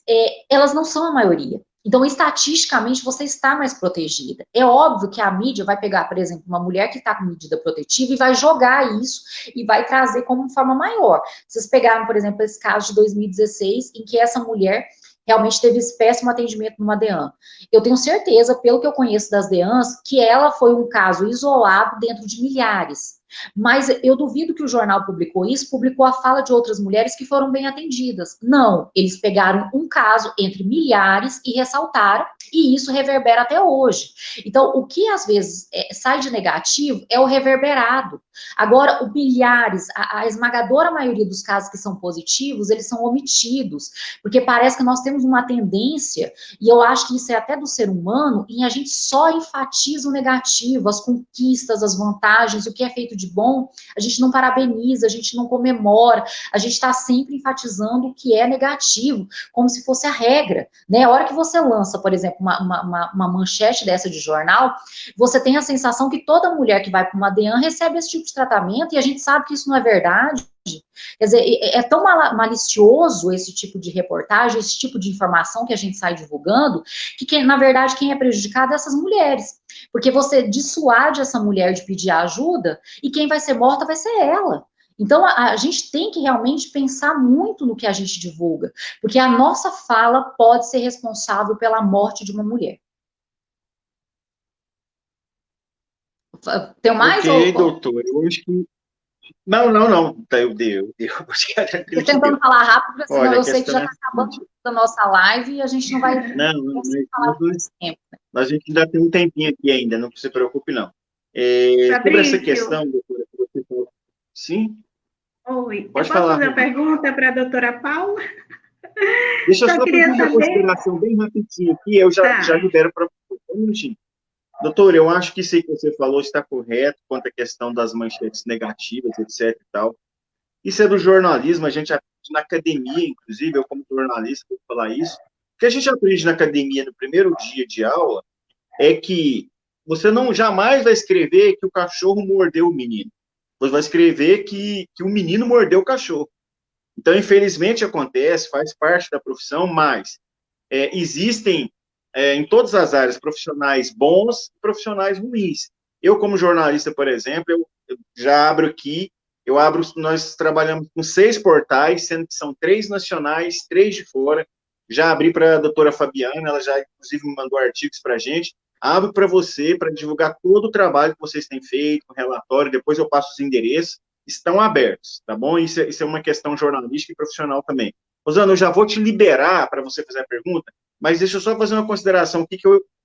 Speaker 4: elas não são a maioria. Então, estatisticamente, você está mais protegida. É óbvio que a mídia vai pegar, por exemplo, uma mulher que está com medida protetiva e vai jogar isso e vai trazer como forma maior. Vocês pegaram, por exemplo, esse caso de 2016, em que essa mulher realmente teve esse péssimo atendimento numa DEAN. Eu tenho certeza, pelo que eu conheço das DEANs, que ela foi um caso isolado dentro de milhares. Mas eu duvido que o jornal publicou isso, publicou a fala de outras mulheres que foram bem atendidas. Não, eles pegaram um caso entre milhares e ressaltaram, e isso reverbera até hoje. Então, o que às vezes sai de negativo é o reverberado. Agora, o milhares, a esmagadora maioria dos casos que são positivos, eles são omitidos, porque parece que nós temos uma tendência, e eu acho que isso é até do ser humano, em a gente só enfatiza o negativo, as conquistas, as vantagens, o que é feito de bom, a gente não parabeniza, a gente não comemora, a gente está sempre enfatizando o que é negativo, como se fosse a regra, né? A hora que você lança, por exemplo, uma manchete dessa de jornal, você tem a sensação que toda mulher que vai para uma DEAN recebe esse tipo de tratamento, e a gente sabe que isso não é verdade. Quer dizer, é tão malicioso esse tipo de reportagem, esse tipo de informação que a gente sai divulgando, que na verdade quem é prejudicado é essas mulheres, porque você dissuade essa mulher de pedir ajuda, e quem vai ser morta vai ser ela. Então, a gente tem que realmente pensar muito no que a gente divulga, porque a nossa fala pode ser responsável pela morte de uma mulher. Tem mais?
Speaker 1: Ok, doutor, eu acho que... Não, tá, eu dei.
Speaker 4: Estou tentando falar rápido, senão
Speaker 1: Olha,
Speaker 4: eu sei que já está acabando. da nossa live e a gente não vai conseguir falar muito tempo.
Speaker 1: A gente ainda tem um tempinho aqui ainda, não se preocupe, não. Sobre essa questão, doutora, que você falou. Sim?
Speaker 3: Oi.
Speaker 1: Pode
Speaker 3: eu posso
Speaker 1: falar.
Speaker 3: fazer uma pergunta para a doutora Paula?
Speaker 1: Deixa eu só fazer uma consideração bem rapidinho aqui, eu já libero para você. Um minutinho. Doutor, eu acho que isso aí que você falou está correto quanto à questão das manchetes negativas, etc. e tal. Isso é do jornalismo, a gente aprende na academia, inclusive, eu como jornalista vou falar isso. O que a gente aprende na academia no primeiro dia de aula é que você não jamais vai escrever que o cachorro mordeu o menino. Você vai escrever que o menino mordeu o cachorro. Então, infelizmente, acontece, faz parte da profissão, mas existem, em todas as áreas, profissionais bons e profissionais ruins. Eu, como jornalista, por exemplo, eu já abro aqui, nós trabalhamos com 6 portais, sendo que são 3 nacionais, 3 de fora. Já abri para a doutora Fabiana, ela já, inclusive, me mandou artigos para a gente. Abro para você, para divulgar todo o trabalho que vocês têm feito, o relatório, depois eu passo os endereços, estão abertos, tá bom? Isso é uma questão jornalística e profissional também. Rosana, eu já vou te liberar para você fazer a pergunta, mas deixa eu só fazer uma consideração aqui,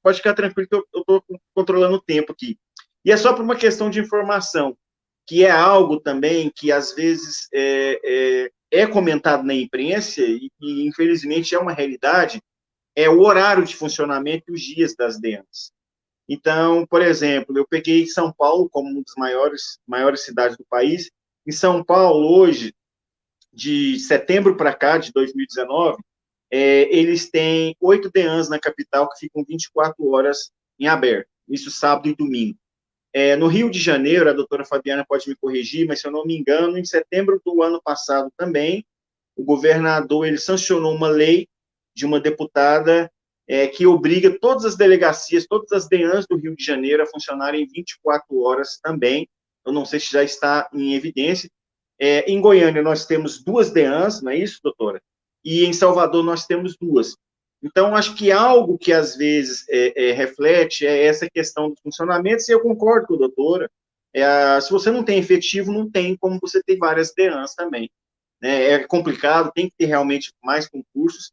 Speaker 1: pode ficar tranquilo que eu estou controlando o tempo aqui. E é só por uma questão de informação, que é algo também que, às vezes, é comentado na imprensa e, infelizmente, é uma realidade, é o horário de funcionamento e os dias das DEANs. Então, por exemplo, eu peguei São Paulo como uma das maiores cidades do país. Em São Paulo, hoje, de setembro para cá, de 2019, eles têm 8 DEANs na capital que ficam 24 horas em aberto, isso sábado e domingo. No Rio de Janeiro, a doutora Fabiana pode me corrigir, mas se eu não me engano, em setembro do ano passado também, o governador ele sancionou uma lei de uma deputada que obriga todas as delegacias, todas as DEANs do Rio de Janeiro a funcionarem 24 horas também. Eu não sei se já está em evidência. Em Goiânia, nós temos 2 DEANs, não é isso, doutora? E em Salvador, nós temos 2. Então, acho que algo que, às vezes, reflete é essa questão do funcionamento, e eu concordo com a doutora. Se você não tem efetivo, não tem como você ter várias DEANs também. Né? É complicado, tem que ter realmente mais concursos.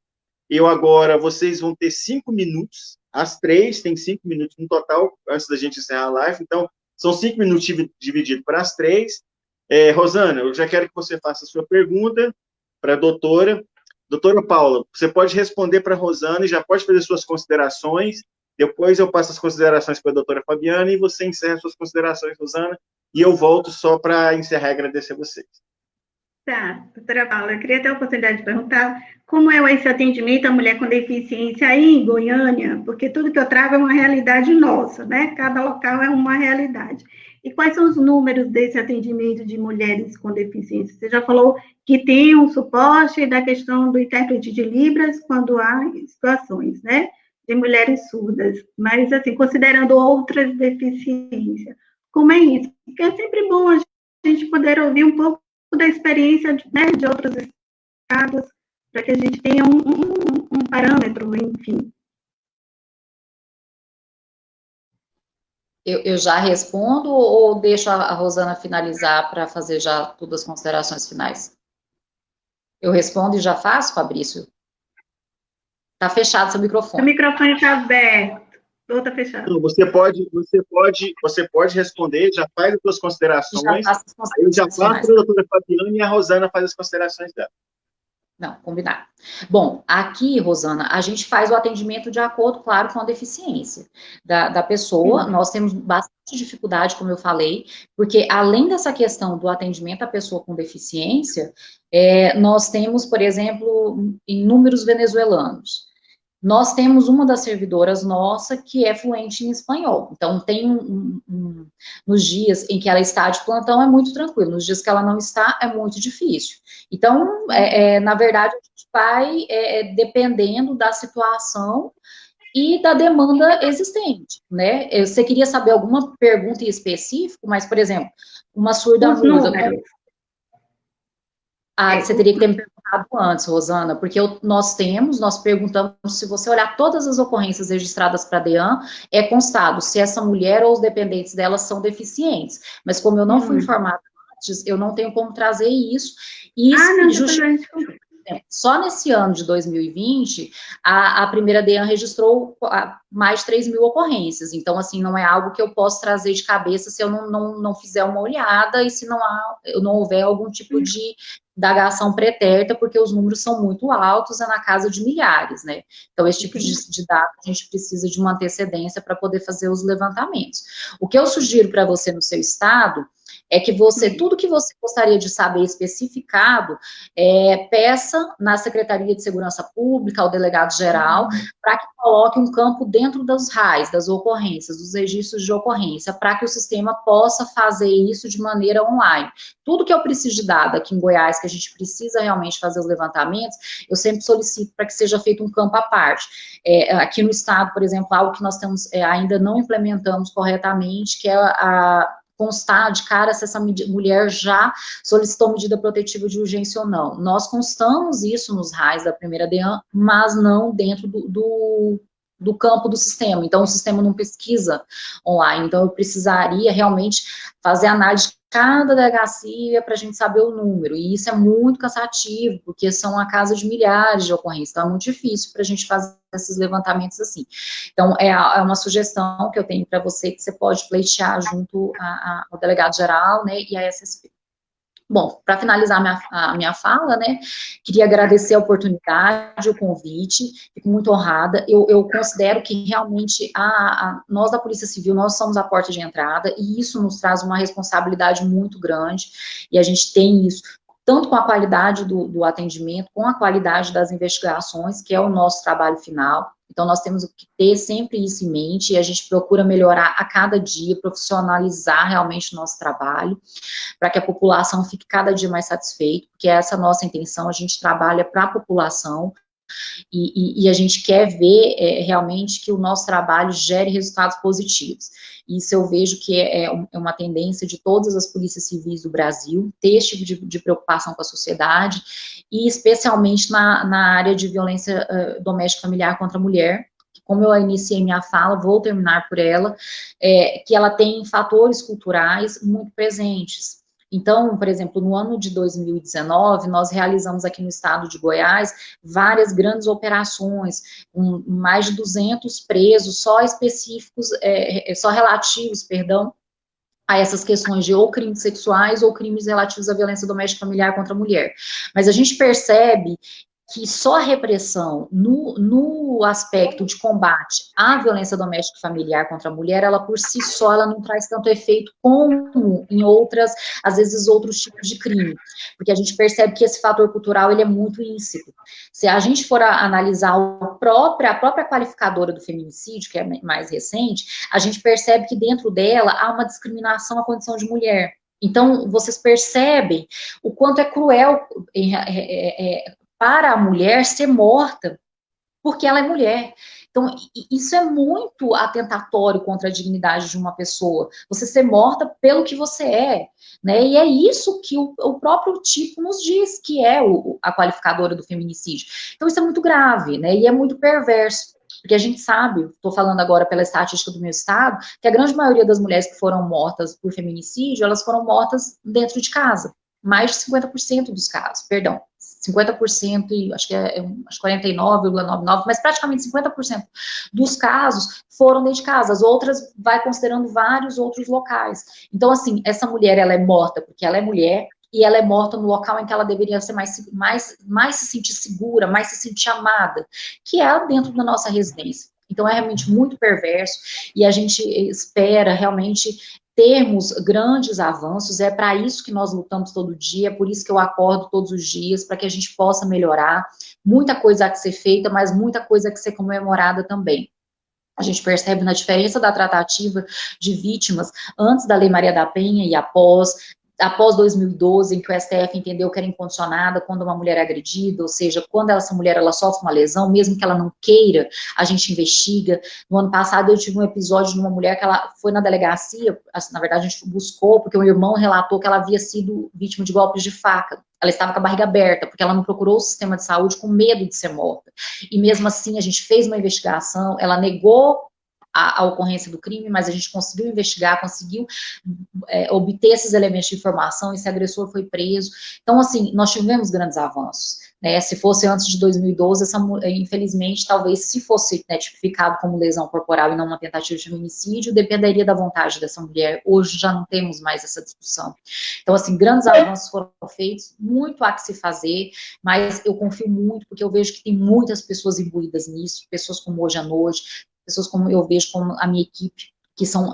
Speaker 1: Vocês vão ter 5 minutos, as 3 têm 5 minutos no total, antes da gente encerrar a live, então, são 5 minutos divididos para as 3. Rosana, eu já quero que você faça a sua pergunta para a doutora. Doutora Paula, você pode responder para a Rosana e já pode fazer suas considerações, depois eu passo as considerações para a doutora Fabiana e você encerra suas considerações, Rosana, e eu volto só para encerrar e agradecer a vocês.
Speaker 3: Tá, doutora Paula, eu queria ter a oportunidade de perguntar como é esse atendimento à mulher com deficiência aí em Goiânia, porque tudo que eu trago é uma realidade nossa, né? Cada local é uma realidade. E quais são os números desse atendimento de mulheres com deficiência? Você já falou que tem um suporte da questão do intérprete de Libras quando há situações, né? De mulheres surdas, mas, assim, considerando outras deficiências, como é isso? Porque é sempre bom a gente poder ouvir um pouco da experiência, né, de outros estados, para que a gente tenha um parâmetro, enfim.
Speaker 4: Eu já respondo ou deixo a Rosana finalizar para fazer já todas as considerações finais? Eu respondo e já faço, Fabrício? Está fechado seu microfone.
Speaker 3: O microfone está aberto. Ou está fechado?
Speaker 1: Não, você pode responder, já faz as suas considerações. Eu já faço para a doutora Fabiana e a Rosana faz as considerações dela.
Speaker 4: Não, combinado. Bom, aqui, Rosana, a gente faz o atendimento de acordo, claro, com a deficiência da pessoa. Nós temos bastante dificuldade, como eu falei, porque além dessa questão do atendimento à pessoa com deficiência, nós temos, por exemplo, inúmeros venezuelanos. Nós temos uma das servidoras nossa que é fluente em espanhol. Então, tem nos dias em que ela está de plantão, é muito tranquilo. Nos dias que ela não está, é muito difícil. Então, na verdade, a gente vai dependendo da situação e da demanda existente, né? Você queria saber alguma pergunta em específico, mas, por exemplo, uma surda muda. Você teria que ter me perguntado antes, Rosana, porque nós perguntamos, se você olhar todas as ocorrências registradas para a DEAN, é constado se essa mulher ou os dependentes dela são deficientes. Mas como eu não fui informada antes, eu não tenho como trazer isso. E só nesse ano de 2020, a primeira DEAN registrou mais de 3 mil ocorrências. Então, assim, não é algo que eu posso trazer de cabeça se eu não fizer uma olhada e se não houver algum tipo de indagação pretérita, porque os números são muito altos, é na casa de milhares, né? Então, esse tipo de dado, a gente precisa de uma antecedência para poder fazer os levantamentos. O que eu sugiro para você no seu estado é que você, tudo que você gostaria de saber especificado, peça na Secretaria de Segurança Pública, ao delegado-geral, para que coloque um campo dentro dos RAIs, das ocorrências, dos registros de ocorrência, para que o sistema possa fazer isso de maneira online. Tudo que eu preciso de dado aqui em Goiás, que a gente precisa realmente fazer os levantamentos, eu sempre solicito para que seja feito um campo à parte. Aqui no estado, por exemplo, algo que nós temos, ainda não implementamos corretamente, que é constar de cara se essa mulher já solicitou medida protetiva de urgência ou não. Nós constamos isso nos RAIs da primeira DEAN, mas não dentro do campo do sistema. Então, o sistema não pesquisa online. Então, eu precisaria realmente fazer análise de cada delegacia para a gente saber o número. E isso é muito cansativo, porque são a casa de milhares de ocorrências. Então, é muito difícil para a gente fazer esses levantamentos assim. Então, é uma sugestão que eu tenho para você, que você pode pleitear junto ao delegado-geral, né, e à SSP. Bom, para finalizar a minha fala, né, queria agradecer a oportunidade, o convite, fico muito honrada. Eu considero que realmente nós da Polícia Civil, nós somos a porta de entrada, e isso nos traz uma responsabilidade muito grande, e a gente tem isso, tanto com a qualidade do atendimento, com a qualidade das investigações, que é o nosso trabalho final. Então, nós temos que ter sempre isso em mente, e a gente procura melhorar a cada dia, profissionalizar realmente o nosso trabalho, para que a população fique cada dia mais satisfeita, porque essa é a nossa intenção, a gente trabalha para a população, e a gente quer ver realmente que o nosso trabalho gere resultados positivos. Isso eu vejo que é uma tendência de todas as polícias civis do Brasil, ter esse tipo de preocupação com a sociedade, e especialmente na área de violência doméstica familiar contra a mulher, que, como eu iniciei minha fala, vou terminar por ela, que ela tem fatores culturais muito presentes. Então, por exemplo, no ano de 2019, nós realizamos aqui no estado de Goiás várias grandes operações, com mais de 200 presos só específicos, só relativos, perdão, a essas questões de ou crimes sexuais ou crimes relativos à violência doméstica familiar contra a mulher. Mas a gente percebe que só a repressão no aspecto de combate à violência doméstica e familiar contra a mulher, ela por si só, ela não traz tanto efeito como em outras, às vezes, outros tipos de crime, porque a gente percebe que esse fator cultural, ele é muito íncipido. Se a gente for analisar a própria qualificadora do feminicídio, que é mais recente, a gente percebe que dentro dela há uma discriminação à condição de mulher. Então, vocês percebem o quanto é cruel para a mulher ser morta porque ela é mulher. Então, isso é muito atentatório contra a dignidade de uma pessoa, você ser morta pelo que você é, né? E é isso que o próprio tipo nos diz, que é a qualificadora do feminicídio. Então, isso é muito grave, né? E é muito perverso, porque a gente sabe, estou falando agora pela estatística do meu estado, que a grande maioria das mulheres que foram mortas por feminicídio, elas foram mortas dentro de casa. Mais de 50% dos casos, perdão. 50% e acho que 49,99%, mas praticamente 50% dos casos foram dentro de casa, as outras vai considerando vários outros locais. Então, assim, essa mulher, ela é morta porque ela é mulher, e ela é morta no local em que ela deveria ser mais se sentir segura, mais se sentir amada, que é dentro da nossa residência. Então, é realmente muito perverso, e a gente espera realmente termos grandes avanços, é para isso que nós lutamos todo dia, é por isso que eu acordo todos os dias, para que a gente possa melhorar, muita coisa há que ser feita, mas muita coisa há que ser comemorada também. A gente percebe na diferença da tratativa de vítimas antes da Lei Maria da Penha e após 2012, em que o STF entendeu que era incondicionada quando uma mulher é agredida, ou seja, quando essa mulher ela sofre uma lesão, mesmo que ela não queira, a gente investiga. No ano passado eu tive um episódio de uma mulher que ela foi na delegacia, na verdade a gente buscou, porque o irmão relatou que ela havia sido vítima de golpes de faca. Ela estava com a barriga aberta, porque ela não procurou o sistema de saúde com medo de ser morta. E mesmo assim a gente fez uma investigação, ela negou a ocorrência do crime, mas a gente conseguiu investigar, conseguiu obter esses elementos de informação, esse agressor foi preso. Então, assim, nós tivemos grandes avanços. né? Se fosse antes de 2012, infelizmente, talvez se fosse, né, tipificado como lesão corporal e não uma tentativa de feminicídio, dependeria da vontade dessa mulher. Hoje já não temos mais essa discussão. Então, assim, grandes avanços foram feitos, muito há que se fazer, mas eu confio muito, porque eu vejo que tem muitas pessoas imbuídas nisso, pessoas como Hoje à Noite, pessoas como eu vejo como a minha equipe, que são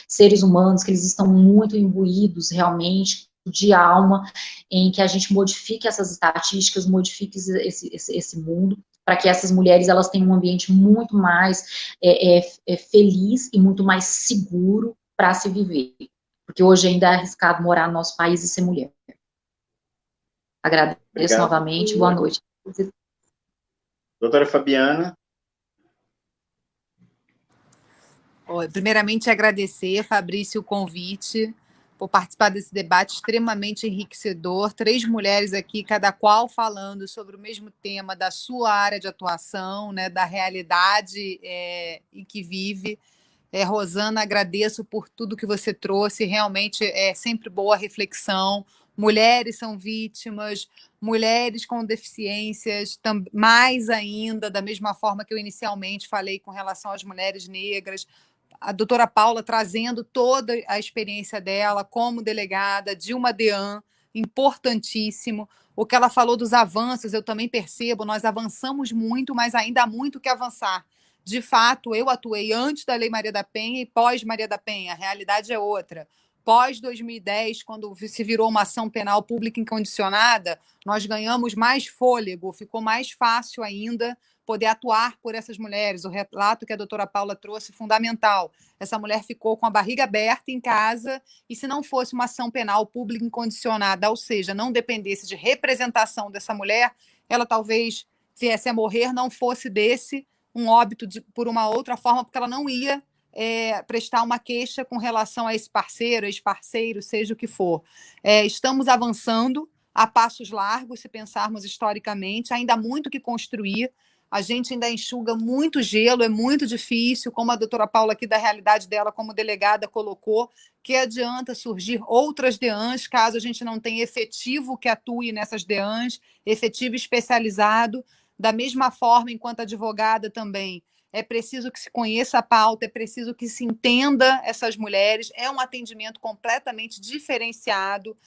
Speaker 4: seres humanos, que eles estão muito imbuídos realmente de alma, em que a gente modifique essas estatísticas, modifique esse mundo, para que essas mulheres elas tenham um ambiente muito mais feliz e muito mais seguro para se viver. Porque hoje ainda é arriscado morar no nosso país e ser mulher. Agradeço
Speaker 1: Obrigado,
Speaker 4: novamente, boa noite.
Speaker 1: Doutora Fabiana.
Speaker 2: Primeiramente, agradecer, Fabrício, o convite, por participar desse debate extremamente enriquecedor. 3 mulheres aqui, cada qual falando sobre o mesmo tema da sua área de atuação, né, da realidade em que vive. Rosana, agradeço por tudo que você trouxe, realmente é sempre boa reflexão. Mulheres são vítimas, mulheres com deficiências, mais ainda, da mesma forma que eu inicialmente falei com relação às mulheres negras. A doutora Paula trazendo toda a experiência dela como delegada de uma DEAN, importantíssimo. O que ela falou dos avanços, eu também percebo, nós avançamos muito, mas ainda há muito que avançar. De fato, eu atuei antes da Lei Maria da Penha e pós Maria da Penha, a realidade é outra. Pós 2010, quando se virou uma ação penal pública incondicionada, nós ganhamos mais fôlego, ficou mais fácil ainda poder atuar por essas mulheres. O relato que a doutora Paula trouxe, fundamental. Essa mulher ficou com a barriga aberta em casa e se não fosse uma ação penal pública incondicionada, ou seja, não dependesse de representação dessa mulher, ela talvez viesse a morrer, não fosse desse um óbito por uma outra forma, porque ela não ia prestar uma queixa com relação a esse parceiro, ex-parceiro, seja o que for. Estamos avançando a passos largos, se pensarmos historicamente, ainda há muito que construir. A gente ainda enxuga muito gelo, é muito difícil, como a doutora Paula aqui da realidade dela como delegada colocou, que adianta surgir outras DEANs, caso a gente não tenha efetivo que atue nessas DEANs, efetivo especializado. Da mesma forma, enquanto advogada também, é preciso que se conheça a pauta, é preciso que se entenda essas mulheres, é um atendimento completamente diferenciado.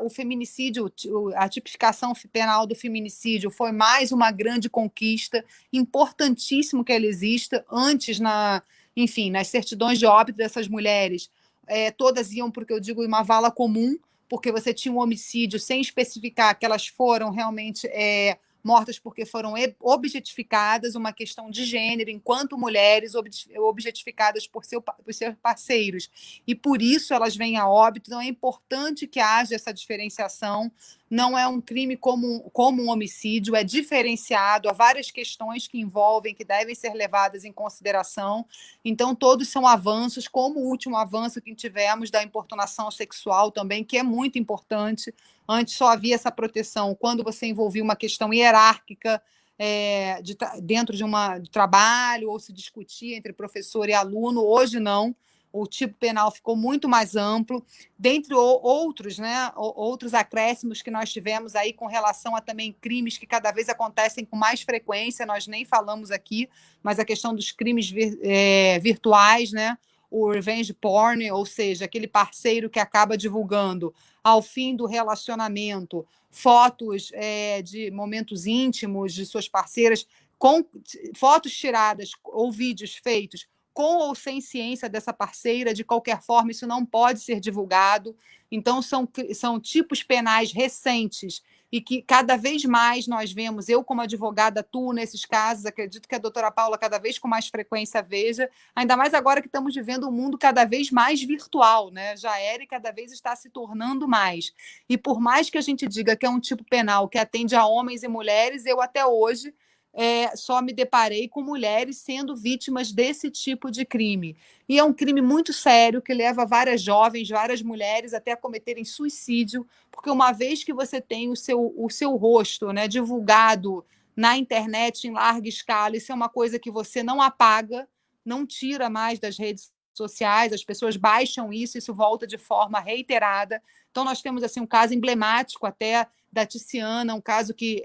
Speaker 2: O feminicídio, a tipificação penal do feminicídio foi mais uma grande conquista, importantíssimo que ela exista. Antes, enfim, nas certidões de óbito dessas mulheres, todas iam, porque eu digo, uma vala comum, porque você tinha um homicídio sem especificar que elas foram realmente mortas porque foram objetificadas, uma questão de gênero, enquanto mulheres objetificadas por seus parceiros. E por isso elas vêm a óbito. Então é importante que haja essa diferenciação. Não é um crime como um homicídio, é diferenciado, há várias questões que envolvem, que devem ser levadas em consideração. Então, todos são avanços, como o último avanço que tivemos da importunação sexual também, que é muito importante. Antes só havia essa proteção quando você envolvia uma questão hierárquica dentro de trabalho, ou se discutia entre professor e aluno. Hoje não. O tipo penal ficou muito mais amplo, dentre outros, né, outros acréscimos que nós tivemos aí com relação a também crimes que cada vez acontecem com mais frequência, nós nem falamos aqui, mas a questão dos crimes virtuais, né, o revenge porn, ou seja, aquele parceiro que acaba divulgando ao fim do relacionamento fotos de momentos íntimos de suas parceiras, com fotos tiradas ou vídeos feitos com ou sem ciência dessa parceira. De qualquer forma, isso não pode ser divulgado. Então, são tipos penais recentes e que cada vez mais nós vemos. Eu, como advogada, atuo nesses casos, acredito que a doutora Paula cada vez com mais frequência veja, ainda mais agora que estamos vivendo um mundo cada vez mais virtual, né? Já era e cada vez está se tornando mais. E por mais que a gente diga que é um tipo penal que atende a homens e mulheres, eu até hoje só me deparei com mulheres sendo vítimas desse tipo de crime. E é um crime muito sério que leva várias jovens, várias mulheres até a cometerem suicídio, porque uma vez que você tem o seu rosto, né, divulgado na internet em larga escala, isso é uma coisa que você não apaga, não tira mais das redes sociais, as pessoas baixam isso volta de forma reiterada. Então, nós temos assim, um caso emblemático até da Tiziana, um caso que,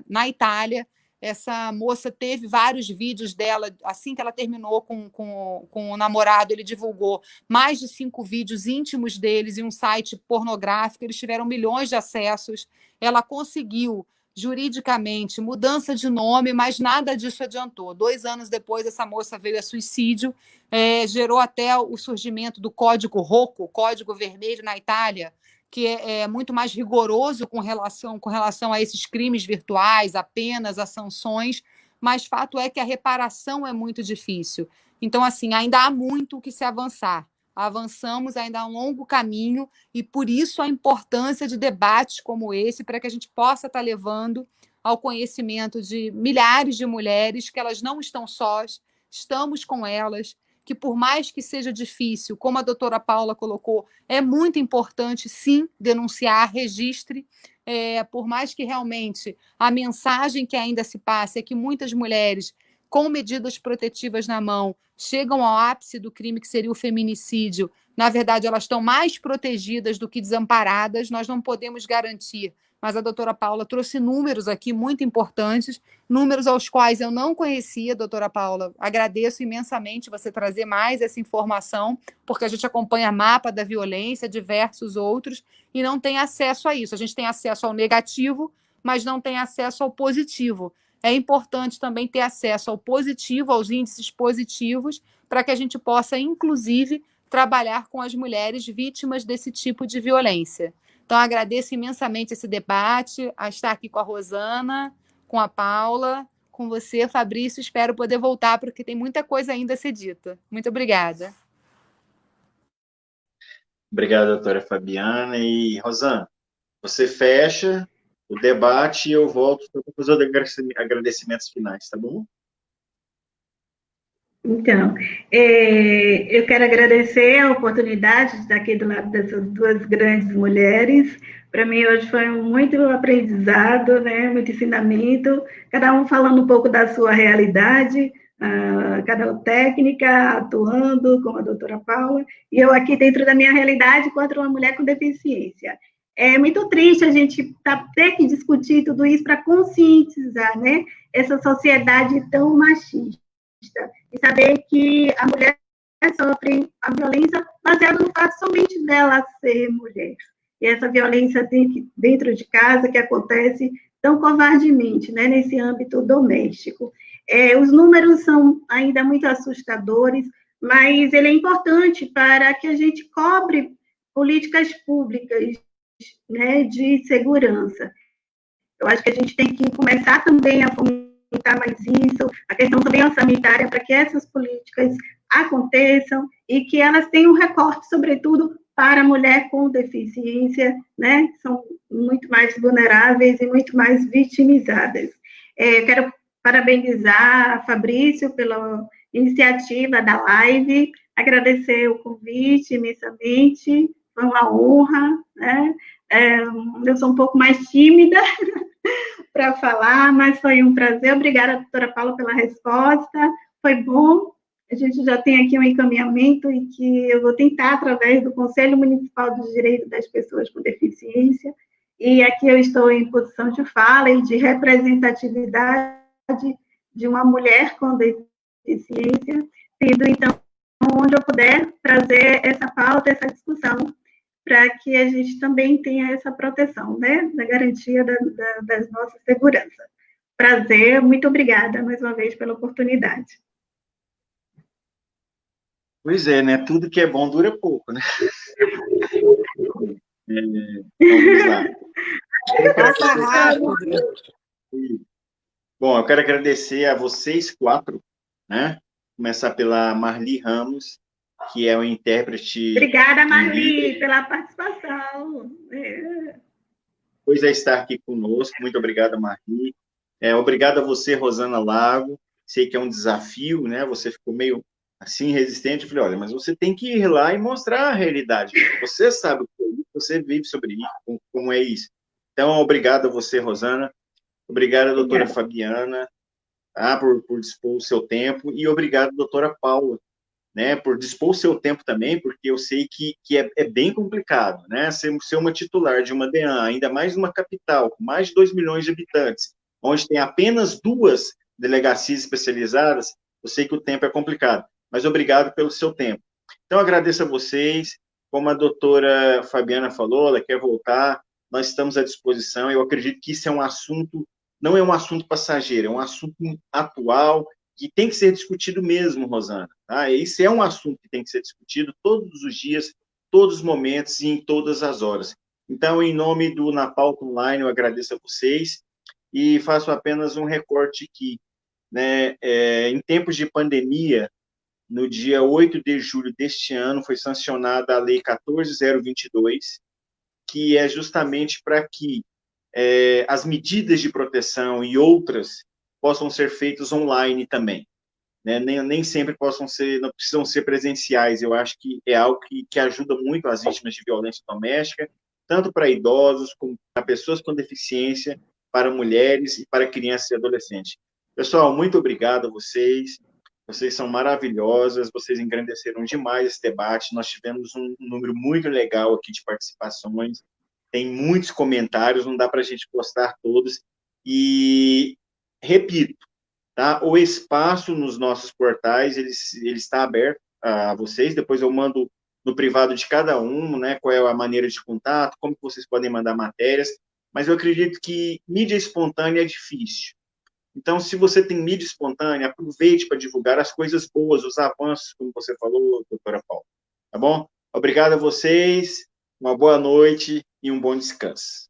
Speaker 2: na Itália, essa moça teve vários vídeos dela, assim que ela terminou com o namorado, ele divulgou mais de 5 vídeos íntimos deles em um site pornográfico, eles tiveram milhões de acessos, ela conseguiu, juridicamente, mudança de nome, mas nada disso adiantou. 2 anos depois, essa moça veio a suicídio, gerou até o surgimento do Código Rocco, Código Vermelho na Itália, que é muito mais rigoroso com relação a esses crimes virtuais, a penas, a sanções, mas fato é que a reparação é muito difícil. Então, assim, ainda há muito o que se avançar. Avançamos, ainda há um longo caminho, e por isso a importância de debates como esse, para que a gente possa estar levando ao conhecimento de milhares de mulheres que elas não estão sós, estamos com elas, que por mais que seja difícil, como a doutora Paula colocou, é muito importante, sim, denunciar, registre, por mais que realmente a mensagem que ainda se passe é que muitas mulheres, com medidas protetivas na mão, chegam ao ápice do crime, que seria o feminicídio. Na verdade, elas estão mais protegidas do que desamparadas, nós não podemos garantir, mas a doutora Paula trouxe números aqui muito importantes, números aos quais eu não conhecia, doutora Paula. Agradeço imensamente você trazer mais essa informação, porque a gente acompanha mapa da violência, diversos outros, e não tem acesso a isso. A gente tem acesso ao negativo, mas não tem acesso ao positivo. É importante também ter acesso ao positivo, aos índices positivos, para que a gente possa, inclusive, trabalhar com as mulheres vítimas desse tipo de violência. Então, agradeço imensamente esse debate, a estar aqui com a Rosana, com a Paula, com você, Fabrício. Espero poder voltar, porque tem muita coisa ainda a ser dita. Muito obrigada.
Speaker 1: Obrigado, doutora Fabiana. E, Rosana, você fecha o debate e eu volto para fazer os agradecimentos finais, tá bom?
Speaker 3: Então, eu quero agradecer a oportunidade de estar aqui do lado dessas duas grandes mulheres. Para mim, hoje foi muito aprendizado, né, muito ensinamento, cada um falando um pouco da sua realidade, cada técnica, atuando, como a doutora Paula, e eu aqui dentro da minha realidade, enquanto uma mulher com deficiência. É muito triste a gente ter que discutir tudo isso para conscientizar, né, essa sociedade tão machista. E saber que a mulher sofre a violência baseada no fato somente dela ser mulher. E essa violência dentro de casa que acontece tão covardemente, né, nesse âmbito doméstico. Os números são ainda muito assustadores, mas ele é importante para que a gente cobre políticas públicas, né, de segurança. Eu acho que a gente tem que começar também a fomentar mais isso, a questão também sanitária, para que essas políticas aconteçam e que elas tenham um recorte, sobretudo, para a mulher com deficiência, né? São muito mais vulneráveis e muito mais vitimizadas. Quero parabenizar a Fabrício pela iniciativa da live, agradecer o convite imensamente, foi uma honra, né? Eu sou um pouco mais tímida para falar, mas foi um prazer. Obrigada, doutora Paula, pela resposta. Foi bom. A gente já tem aqui um encaminhamento e que eu vou tentar, através do Conselho Municipal do Direito das Pessoas com Deficiência, e aqui eu estou em posição de fala e de representatividade de uma mulher com deficiência, tendo, então, onde eu puder trazer essa pauta, essa discussão, para que a gente também tenha essa proteção, né, da garantia das nossas seguranças. Prazer, muito obrigada, mais uma vez, pela oportunidade.
Speaker 1: Pois é, né? Tudo que é bom dura pouco, né? Vamos lá.
Speaker 2: Passa rápido.
Speaker 1: Bom, eu quero agradecer a vocês 4, né? Começar pela Marli Ramos, que é o intérprete...
Speaker 3: Obrigada, Marli, pela participação.
Speaker 1: Pois é, estar aqui conosco. Muito obrigado, Marli. Obrigado a você, Rosana Lago. Sei que é um desafio, né? Você ficou meio assim, resistente. Eu falei, olha, mas você tem que ir lá e mostrar a realidade. Você sabe o que é isso, você vive sobre isso, como é isso. Então, obrigado a você, Rosana. Obrigado, doutora Fabiana, por dispor o seu tempo. E obrigado, doutora Paula, né, por dispor o seu tempo também, porque eu sei que é bem complicado, né, ser uma titular de uma DEAN, ainda mais numa capital, com mais de 2 milhões de habitantes, onde tem apenas 2 delegacias especializadas, eu sei que o tempo é complicado, mas obrigado pelo seu tempo. Então, agradeço a vocês, como a doutora Fabiana falou, ela quer voltar, nós estamos à disposição, eu acredito que isso é um assunto, não é um assunto passageiro, é um assunto atual, que tem que ser discutido mesmo, Rosana. Tá? Esse é um assunto que tem que ser discutido todos os dias, todos os momentos e em todas as horas. Então, em nome do Na Pauta Online, eu agradeço a vocês e faço apenas um recorte aqui. Né? Em tempos de pandemia, no dia 8 de julho deste ano, foi sancionada a Lei 14.022, que é justamente para que as medidas de proteção e outras possam ser feitas online também. Né? Nem sempre não precisam ser presenciais. Eu acho que é algo que ajuda muito as vítimas de violência doméstica, tanto para idosos, como para pessoas com deficiência, para mulheres e para crianças e adolescentes. Pessoal, muito obrigado a vocês. Vocês são maravilhosas, vocês engrandeceram demais esse debate. Nós tivemos um número muito legal aqui de participações. Tem muitos comentários, não dá para a gente postar todos. E, repito, tá? O espaço nos nossos portais, ele está aberto a vocês, depois eu mando no privado de cada um, né, qual é a maneira de contato, como que vocês podem mandar matérias, mas eu acredito que mídia espontânea é difícil. Então, se você tem mídia espontânea, aproveite para divulgar as coisas boas, os avanços, como você falou, doutora Paula. Tá bom? Obrigado a vocês, uma boa noite e um bom descanso.